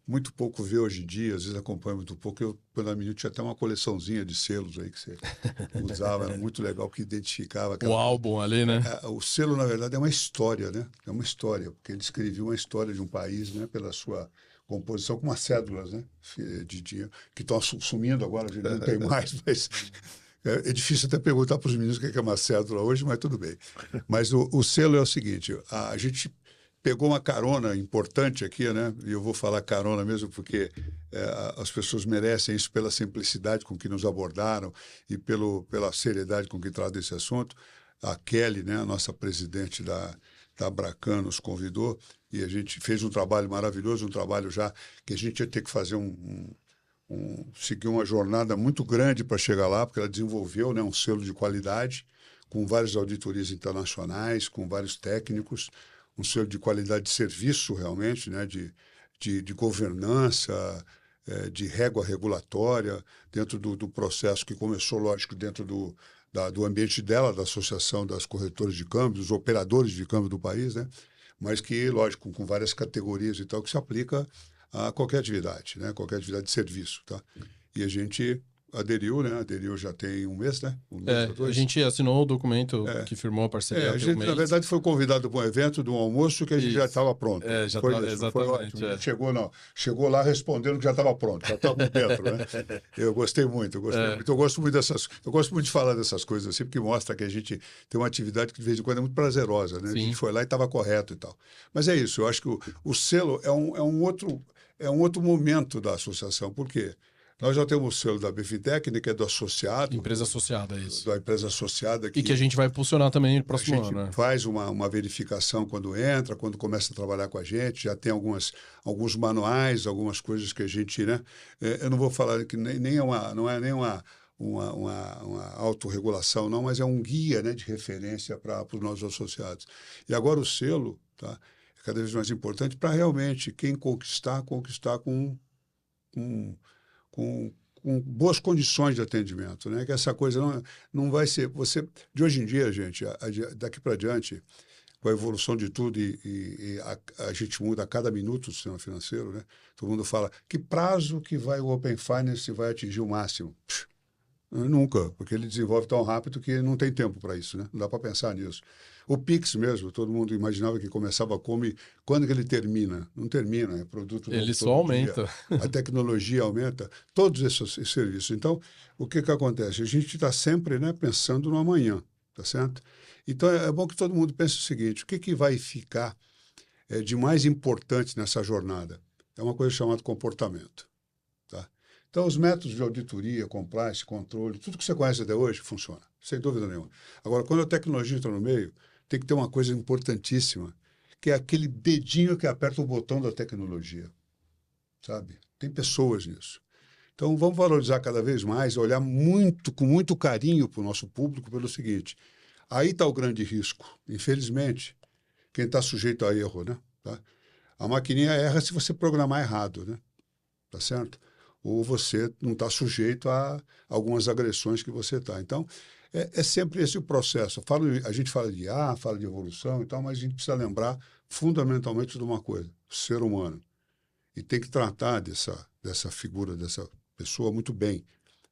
muito pouco vê hoje em dia, às vezes acompanha muito pouco. Eu, quando era menino, tinha até uma coleçãozinha de selos aí que você usava, era muito legal, que identificava. O álbum ali, né? O selo, na verdade, é uma história, né? É uma história, porque ele escrevia uma história de um país, né? Pela sua composição, com umas cédulas, né? Que estão sumindo agora, a gente não tem mais, mas... É difícil até perguntar para os meninos o que é uma cédula hoje, mas tudo bem. Mas o selo é o seguinte, a gente pegou uma carona importante aqui, né? E eu vou falar carona mesmo porque as pessoas merecem isso pela simplicidade com que nos abordaram e pela seriedade com que tratam esse assunto. A Kelly, né, a nossa presidente da Abracan, nos convidou e a gente fez um trabalho maravilhoso, um trabalho já que a gente ia ter que fazer seguiu uma jornada muito grande para chegar lá, porque ela desenvolveu, né, um selo de qualidade, com várias auditorias internacionais, com vários técnicos, um selo de qualidade de serviço, realmente, né, de governança, de régua regulatória, dentro do processo que começou, lógico, dentro do ambiente dela, da Associação das Corretoras de Câmbio, dos operadores de câmbio do país, né, mas que, lógico, com várias categorias e tal, que se aplica a qualquer atividade, né? Qualquer atividade de serviço, tá? E a gente aderiu, né? Aderiu já tem um mês, né? A gente assinou o documento que firmou a parceria. A gente, na verdade, foi convidado para um evento, de um almoço, que a gente já estava pronto. Exatamente. Foi ótimo. A gente chegou lá respondendo que já estava pronto, já estava dentro, né? Eu gostei muito, Eu gosto muito de falar dessas coisas assim, porque mostra que a gente tem uma atividade que de vez em quando é muito prazerosa, né? Sim. A gente foi lá e estava correto e tal. Mas é isso, eu acho que o selo é um outro momento da associação. Por quê? Nós já temos o selo da BFintech, né, que é do associado. Empresa associada, é isso. Da empresa associada. E que a gente vai impulsionar também no próximo ano. A gente faz uma verificação quando entra, quando começa a trabalhar com a gente, já tem alguns manuais, algumas coisas que a gente, né? Eu não vou falar que nem não é nem uma autorregulação, não, mas é um guia, né, de referência para os nossos associados. E agora o selo, tá, é cada vez mais importante para realmente quem conquistar com boas condições de atendimento, né? Que essa coisa não vai ser... de hoje em dia, gente, daqui para diante, com a evolução de tudo e a gente muda a cada minuto o sistema financeiro, né? Todo mundo fala, que prazo que o Open Finance vai atingir o máximo? Nunca, porque ele desenvolve tão rápido que não tem tempo para isso, né? Não dá para pensar nisso. O Pix mesmo, todo mundo imaginava que começava como e quando que ele termina? Não termina, é produto novo. Ele só aumenta. A tecnologia aumenta, todos esses serviços. Então, o que acontece? A gente está sempre, né, pensando no amanhã, tá certo? Então, é bom que todo mundo pense o seguinte, o que vai ficar de mais importante nessa jornada? É uma coisa chamada comportamento, tá? Então, os métodos de auditoria, compliance, controle, tudo que você conhece até hoje funciona, sem dúvida nenhuma. Agora, quando a tecnologia entra no meio, tem que ter uma coisa importantíssima, que é aquele dedinho que aperta o botão da tecnologia, sabe? Tem pessoas nisso. Então, vamos valorizar cada vez mais, olhar com muito carinho para o nosso público pelo seguinte, aí está o grande risco. Infelizmente, quem está sujeito a erro, né? Tá? A maquininha erra se você programar errado, né? Tá certo? Ou você não está sujeito a algumas agressões que você está. Então, é sempre esse o processo. A gente fala de fala de evolução e tal, mas a gente precisa lembrar fundamentalmente de uma coisa, o ser humano. E tem que tratar dessa figura, dessa pessoa muito bem,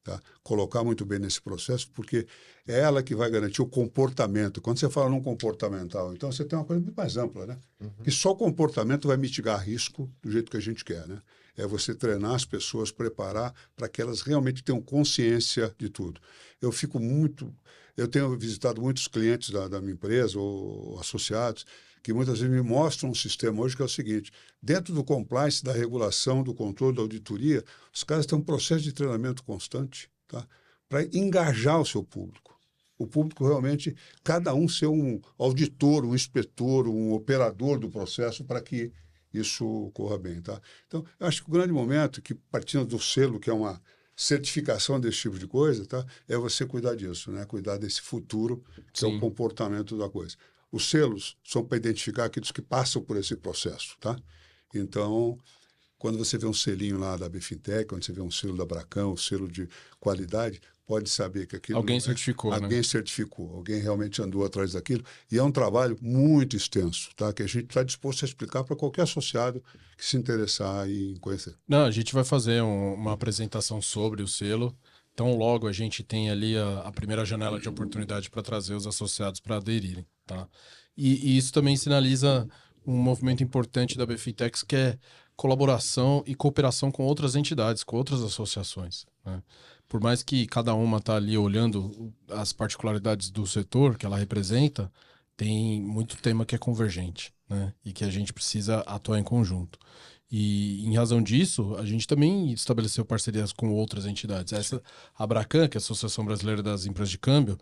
tá? Colocar muito bem nesse processo, porque é ela que vai garantir o comportamento. Quando você fala num comportamental, então você tem uma coisa muito mais ampla, né? Que só o comportamento vai mitigar risco do jeito que a gente quer, né? É você treinar as pessoas, preparar para que elas realmente tenham consciência de tudo. Eu tenho visitado muitos clientes da minha empresa ou associados que muitas vezes me mostram um sistema hoje que é o seguinte, dentro do compliance, da regulação, do controle, da auditoria, os caras têm um processo de treinamento constante, tá? Para engajar o seu público. O público realmente, cada um ser um auditor, um inspetor, um operador do processo para que isso corra bem, tá? Então, eu acho que o grande momento, que partindo do selo, que é uma certificação desse tipo de coisa, tá? É você cuidar disso, né? Cuidar desse futuro, que é o comportamento da coisa. Os selos são para identificar aqueles que passam por esse processo, tá? Então, quando você vê um selinho lá da BFintech, quando você vê um selo da Bracam, um selo de qualidade, pode saber que aquilo... Alguém certificou, né? Alguém certificou, alguém realmente andou atrás daquilo. E é um trabalho muito extenso, tá? Que a gente está disposto a explicar para qualquer associado que se interessar em conhecer. Não, a gente vai fazer uma apresentação sobre o selo. Então, logo a gente tem ali a primeira janela de oportunidade para trazer os associados para aderirem, tá? E isso também sinaliza um movimento importante da BFintex, que é colaboração e cooperação com outras entidades, com outras associações, né? Por mais que cada uma está ali olhando as particularidades do setor que ela representa, tem muito tema que é convergente, né? E que a gente precisa atuar em conjunto. E, em razão disso, a gente também estabeleceu parcerias com outras entidades. A Bracam, que é a Associação Brasileira das Empresas de Câmbio,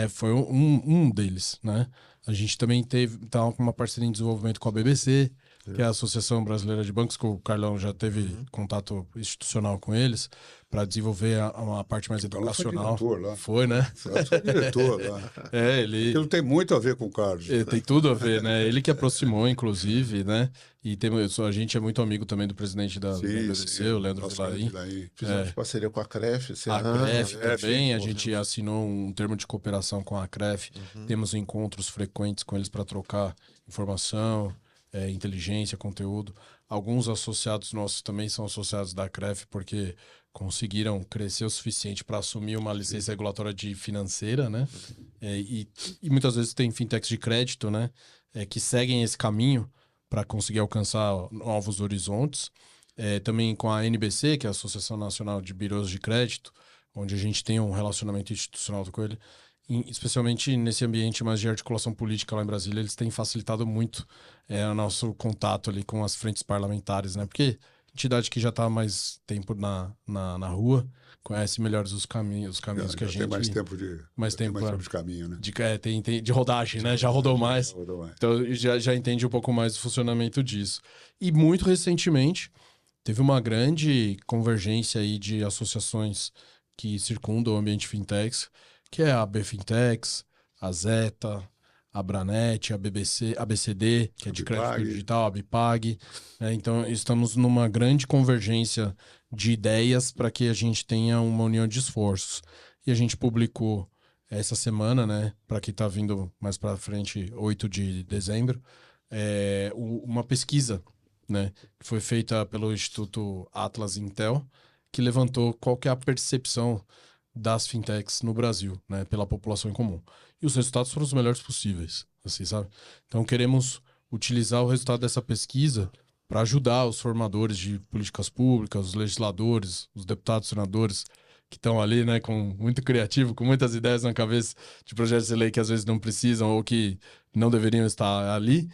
foi um deles, né? A gente também tá com uma parceria em desenvolvimento com a BBC, que é a Associação Brasileira de Bancos, que o Carlão já teve contato institucional com eles, para desenvolver uma parte mais educacional. Foi diretor lá. Foi, né? Foi diretor lá. Aquilo tem muito a ver com o Carlos. Tem tudo a ver, né? Ele que aproximou, inclusive, né? E a gente é muito amigo também do presidente da BBC, o Leandro Vilarim. Fizemos parceria com a CREF. A CREF também, a gente assinou um termo de cooperação com a CREF. Temos encontros frequentes com eles para trocar informação, inteligência, conteúdo. Alguns associados nossos também são associados da CREF porque conseguiram crescer o suficiente para assumir uma licença regulatória de financeira, né? E muitas vezes tem fintechs de crédito, né? Que seguem esse caminho para conseguir alcançar novos horizontes. Também com a NBC, que é a Associação Nacional de Birôs de Crédito, onde a gente tem um relacionamento institucional com ele. Especialmente nesse ambiente mais de articulação política lá em Brasília, eles têm facilitado muito o nosso contato ali com as frentes parlamentares, né? Porque entidade que já está há mais tempo na rua, conhece melhor os caminhos que a gente... Tem mais tempo de, mais tempo, mais tempo de caminho, né? De rodagem, né? Já rodou mais. Já rodou mais. Então já entende um pouco mais do funcionamento disso. E muito recentemente, teve uma grande convergência aí de associações que circundam o ambiente fintechs, que é a BFintex, a Zeta, a Abranet, a ABCD, que é de crédito digital, a Bipag. Né? Então, estamos numa grande convergência de ideias para que a gente tenha uma união de esforços. E a gente publicou essa semana, né, para quem está vindo mais para frente, 8 de dezembro, uma pesquisa, né, que foi feita pelo Instituto Atlas Intel, que levantou qual que é a percepção das fintechs no Brasil, né, pela população em comum. E os resultados foram os melhores possíveis, assim, sabe? Então, queremos utilizar o resultado dessa pesquisa para ajudar os formadores de políticas públicas, os legisladores, os deputados, senadores, que estão ali, né, com muito criativo, com muitas ideias na cabeça de projetos de lei que às vezes não precisam ou que não deveriam estar ali,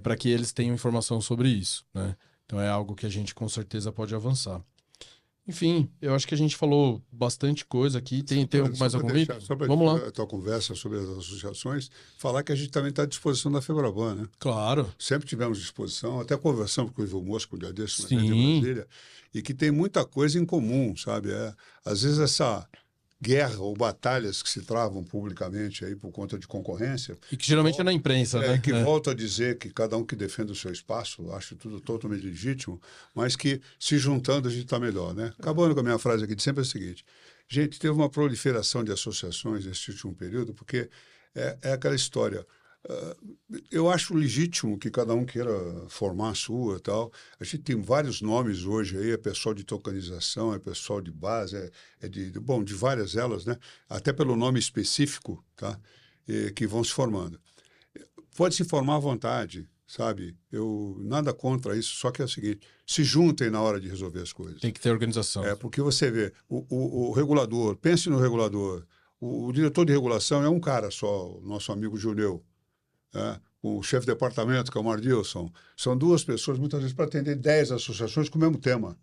para que eles tenham informação sobre isso, né? Então, é algo que a gente com certeza pode avançar. Enfim, eu acho que a gente falou bastante coisa aqui. Tem mais algum vídeo? Só para Vamos lá. a tua conversa sobre as associações, falar que a gente também está à disposição da Febraban, né? Claro. Sempre tivemos disposição, até conversamos com o Ivo Mosco, um dia desse, Sim. em Brasília, e que tem muita coisa em comum, sabe? Às vezes essa guerra ou batalhas que se travam publicamente aí por conta de concorrência. E que geralmente é na imprensa, né? Que volta a dizer que cada um que defende o seu espaço, acho tudo totalmente legítimo, mas que se juntando a gente está melhor, né? Acabando com a minha frase aqui de sempre é o seguinte: gente, teve uma proliferação de associações nesse último período, porque é aquela história. Eu acho legítimo que cada um queira formar a sua e tal. A gente tem vários nomes hoje aí, é pessoal de tokenização, é pessoal de base, de várias elas, né? Até pelo nome específico, tá? Que vão se formando. Pode se formar à vontade, sabe? Eu nada contra isso, só que é o seguinte, se juntem na hora de resolver as coisas. Tem que ter organização. Porque você vê, o regulador, pense no regulador, o diretor de regulação é um cara só, o nosso amigo Juneu. O chefe de departamento, que é o Mardilson, são duas pessoas, muitas vezes, para atender 10 associações com o mesmo tema.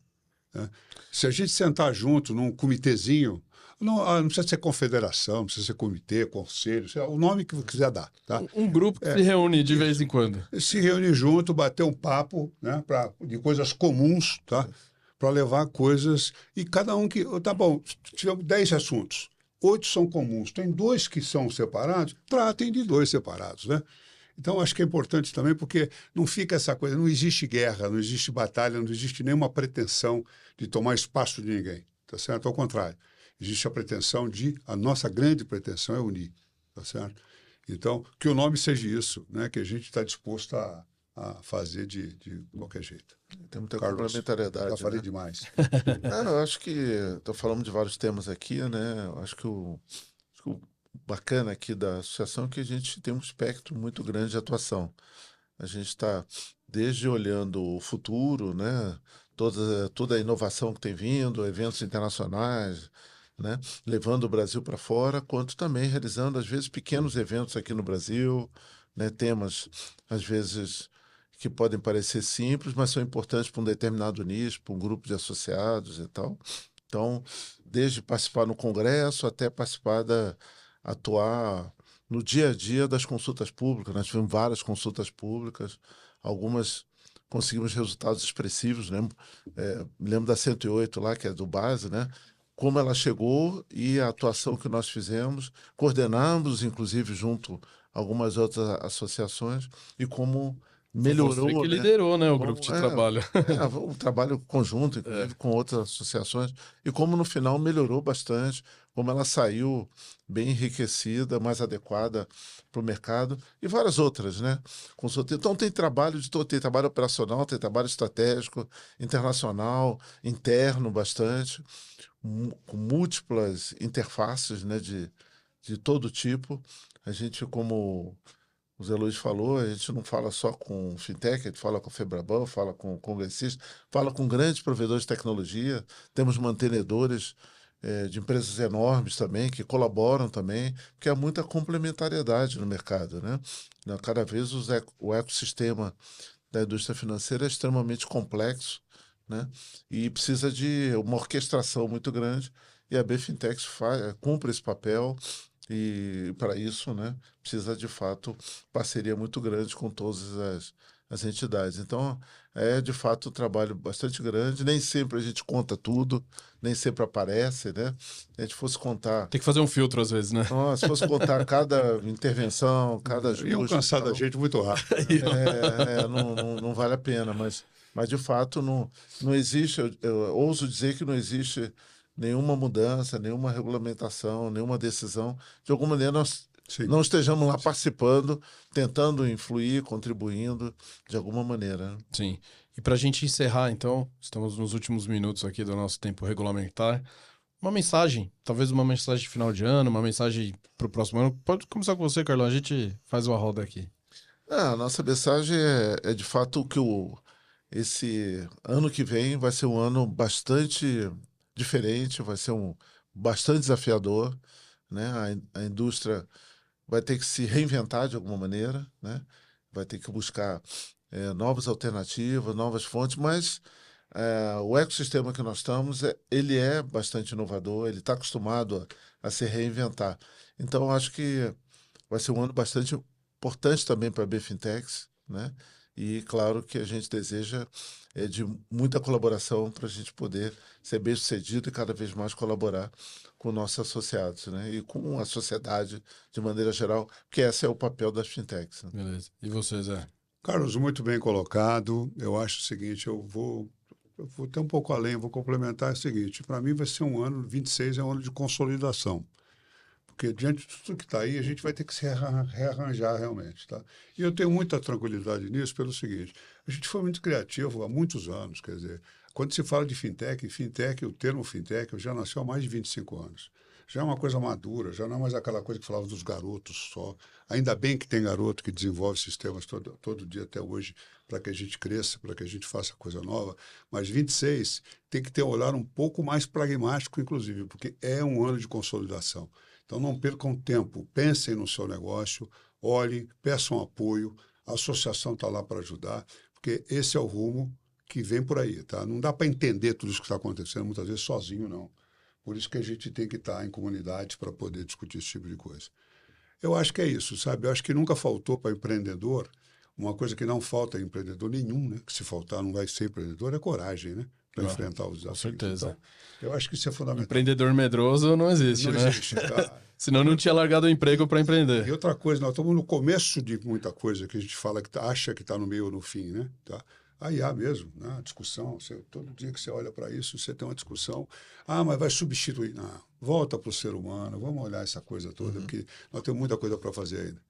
Né? Se a gente sentar junto num comitêzinho, não precisa ser confederação, não precisa ser comitê, conselho, o nome que quiser dar. Tá? Um grupo que se reúne de vez em quando. Se reúne junto, bater um papo, né, de coisas comuns, tá? Para levar coisas. E cada um que. Tá bom, tivemos 10 assuntos. 8 são comuns. Tem 2 que são separados, tratem de 2 separados, né? Então, acho que é importante também, porque não fica essa coisa, não existe guerra, não existe batalha, não existe nenhuma pretensão de tomar espaço de ninguém, tá certo? Ao contrário, existe a pretensão a nossa grande pretensão é unir, tá certo? Então, que o nome seja isso, né? Que a gente está disposto a fazer de qualquer jeito. Tem muita Carlos, complementariedade. Já falei né? demais. Eu acho que estou falando de vários temas aqui, né? Eu acho que o bacana aqui da associação é que a gente tem um espectro muito grande de atuação. A gente está desde olhando o futuro, né? Toda a inovação que tem vindo, eventos internacionais, né? Levando o Brasil para fora, quanto também realizando, às vezes, pequenos eventos aqui no Brasil, né? Temas, às vezes, que podem parecer simples, mas são importantes para um determinado nicho, para um grupo de associados e tal. Então, desde participar no congresso até atuar no dia a dia das consultas públicas. Nós tivemos várias consultas públicas, algumas conseguimos resultados expressivos. Lembro da 108 lá, que é do base, né? Como ela chegou e a atuação que nós fizemos, coordenamos, inclusive, junto a algumas outras associações, e como melhorou. Você que liderou, né, o grupo de trabalho. Um trabalho conjunto, inclusive, com outras associações, e como no final melhorou bastante, como ela saiu bem enriquecida, mais adequada para o mercado, e várias outras, né? Então tem trabalho de todo, tem trabalho operacional, tem trabalho estratégico, internacional, interno bastante, com múltiplas interfaces, né, de todo tipo. A gente, como o Zé Luiz falou, a gente não fala só com fintech, a gente fala com a Febraban, fala com congressistas, fala com grandes provedores de tecnologia, temos mantenedores de empresas enormes também, que colaboram também, porque há muita complementariedade no mercado, né? Cada vez o ecossistema da indústria financeira é extremamente complexo, né? E precisa de uma orquestração muito grande, e a BFintex cumpre esse papel, e para isso, né, precisa de fato parceria muito grande com todas as entidades. Então, é de fato um trabalho bastante grande, nem sempre a gente conta tudo, nem sempre aparece, né? Se a gente fosse contar. Tem que fazer um filtro às vezes, né? Se fosse contar cada intervenção, cada ajuste. Iam cansar da gente muito rápido. Não vale a pena, mas de fato não existe, eu ouso dizer que não existe nenhuma mudança, nenhuma regulamentação, nenhuma decisão. De alguma maneira, nós não estejamos lá participando, tentando influir, contribuindo de alguma maneira. Sim. E para a gente encerrar, então, estamos nos últimos minutos aqui do nosso tempo regulamentar. Uma mensagem, talvez uma mensagem de final de ano, uma mensagem para o próximo ano. Pode começar com você, Carlão, a gente faz uma roda aqui. A nossa mensagem é de fato que esse ano que vem vai ser um ano bastante diferente, vai ser bastante desafiador, né? A indústria vai ter que se reinventar de alguma maneira, né? Vai ter que buscar novas alternativas, novas fontes, mas o ecossistema que nós estamos, ele é bastante inovador, ele está acostumado a se reinventar. Então, acho que vai ser um ano bastante importante também para a BFintex, né? E claro que a gente deseja de muita colaboração para a gente poder ser bem-sucedido e cada vez mais colaborar com nossos associados, né? E com a sociedade de maneira geral, porque esse é o papel das fintechs. Né? Beleza. E você, Zé? Carlos, muito bem colocado. Eu acho o seguinte, eu vou até um pouco além, vou complementar o seguinte, para mim vai ser um ano, 26 é um ano de consolidação. Porque diante de tudo que está aí, a gente vai ter que se rearranjar realmente. Tá? E eu tenho muita tranquilidade nisso pelo seguinte, a gente foi muito criativo há muitos anos, quer dizer, quando se fala de fintech, o termo fintech já nasceu há mais de 25 anos. Já é uma coisa madura, já não é mais aquela coisa que falava dos garotos só. Ainda bem que tem garoto que desenvolve sistemas todo dia até hoje para que a gente cresça, para que a gente faça coisa nova. Mas 26 tem que ter um olhar um pouco mais pragmático, inclusive, porque é um ano de consolidação. Então, não percam tempo, pensem no seu negócio, olhem, peçam apoio, a associação está lá para ajudar, porque esse é o rumo que vem por aí. Tá? Não dá para entender tudo isso que está acontecendo, muitas vezes, sozinho, não. Por isso que a gente tem que estar em comunidade para poder discutir esse tipo de coisa. Eu acho que é isso, sabe? Eu acho que nunca faltou para empreendedor, uma coisa que não falta a empreendedor nenhum, né? Que se faltar não vai ser empreendedor, é coragem, né? Para enfrentar os desafios. Com certeza. Então, eu acho que isso é fundamental. Empreendedor medroso não existe, não né? Existe, tá? Senão não tinha largado o emprego para empreender. E outra coisa, nós estamos no começo de muita coisa que a gente fala que acha que está no meio ou no fim, né? Tá? Aí há mesmo, né? A discussão, todo dia que você olha para isso, você tem uma discussão. Mas vai substituir. Não, volta para o ser humano, vamos olhar essa coisa toda, porque nós temos muita coisa para fazer ainda.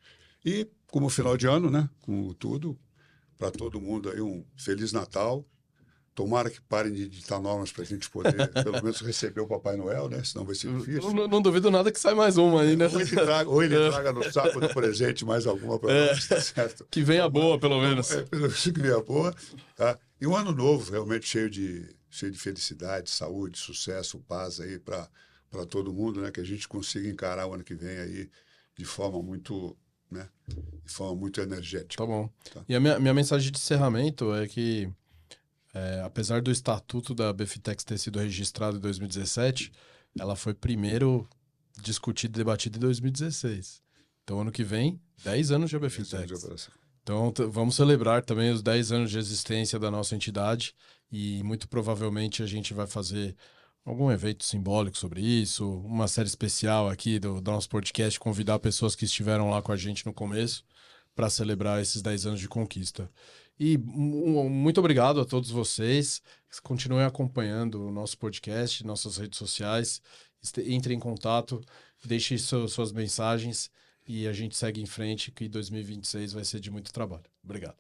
E, como final de ano, né? Com tudo, para todo mundo aí um Feliz Natal. Tomara que parem de editar normas para a gente poder, pelo menos, receber o Papai Noel, né? Senão vai ser difícil. Não duvido nada que sai mais uma aí, né? Ou ele traga no saco do presente mais alguma para nós, tá certo? Que venha boa, pelo menos. Pelo menos que venha boa. Tá? E um ano novo, realmente cheio de felicidade, saúde, sucesso, paz aí para todo mundo, né? Que a gente consiga encarar o ano que vem aí de forma muito, né? De forma muito energética. Tá bom. Tá? E a minha mensagem de encerramento é que apesar do estatuto da BFintex ter sido registrado em 2017, ela foi primeiro discutida e debatida em 2016. Então, ano que vem, 10 anos de BFintex. Então, vamos celebrar também os 10 anos de existência da nossa entidade e muito provavelmente a gente vai fazer algum evento simbólico sobre isso, uma série especial aqui do nosso podcast, convidar pessoas que estiveram lá com a gente no começo para celebrar esses 10 anos de conquista. E muito obrigado a todos vocês. Continuem acompanhando o nosso podcast, nossas redes sociais. Entrem em contato, deixem suas mensagens e a gente segue em frente, que 2026 vai ser de muito trabalho. Obrigado.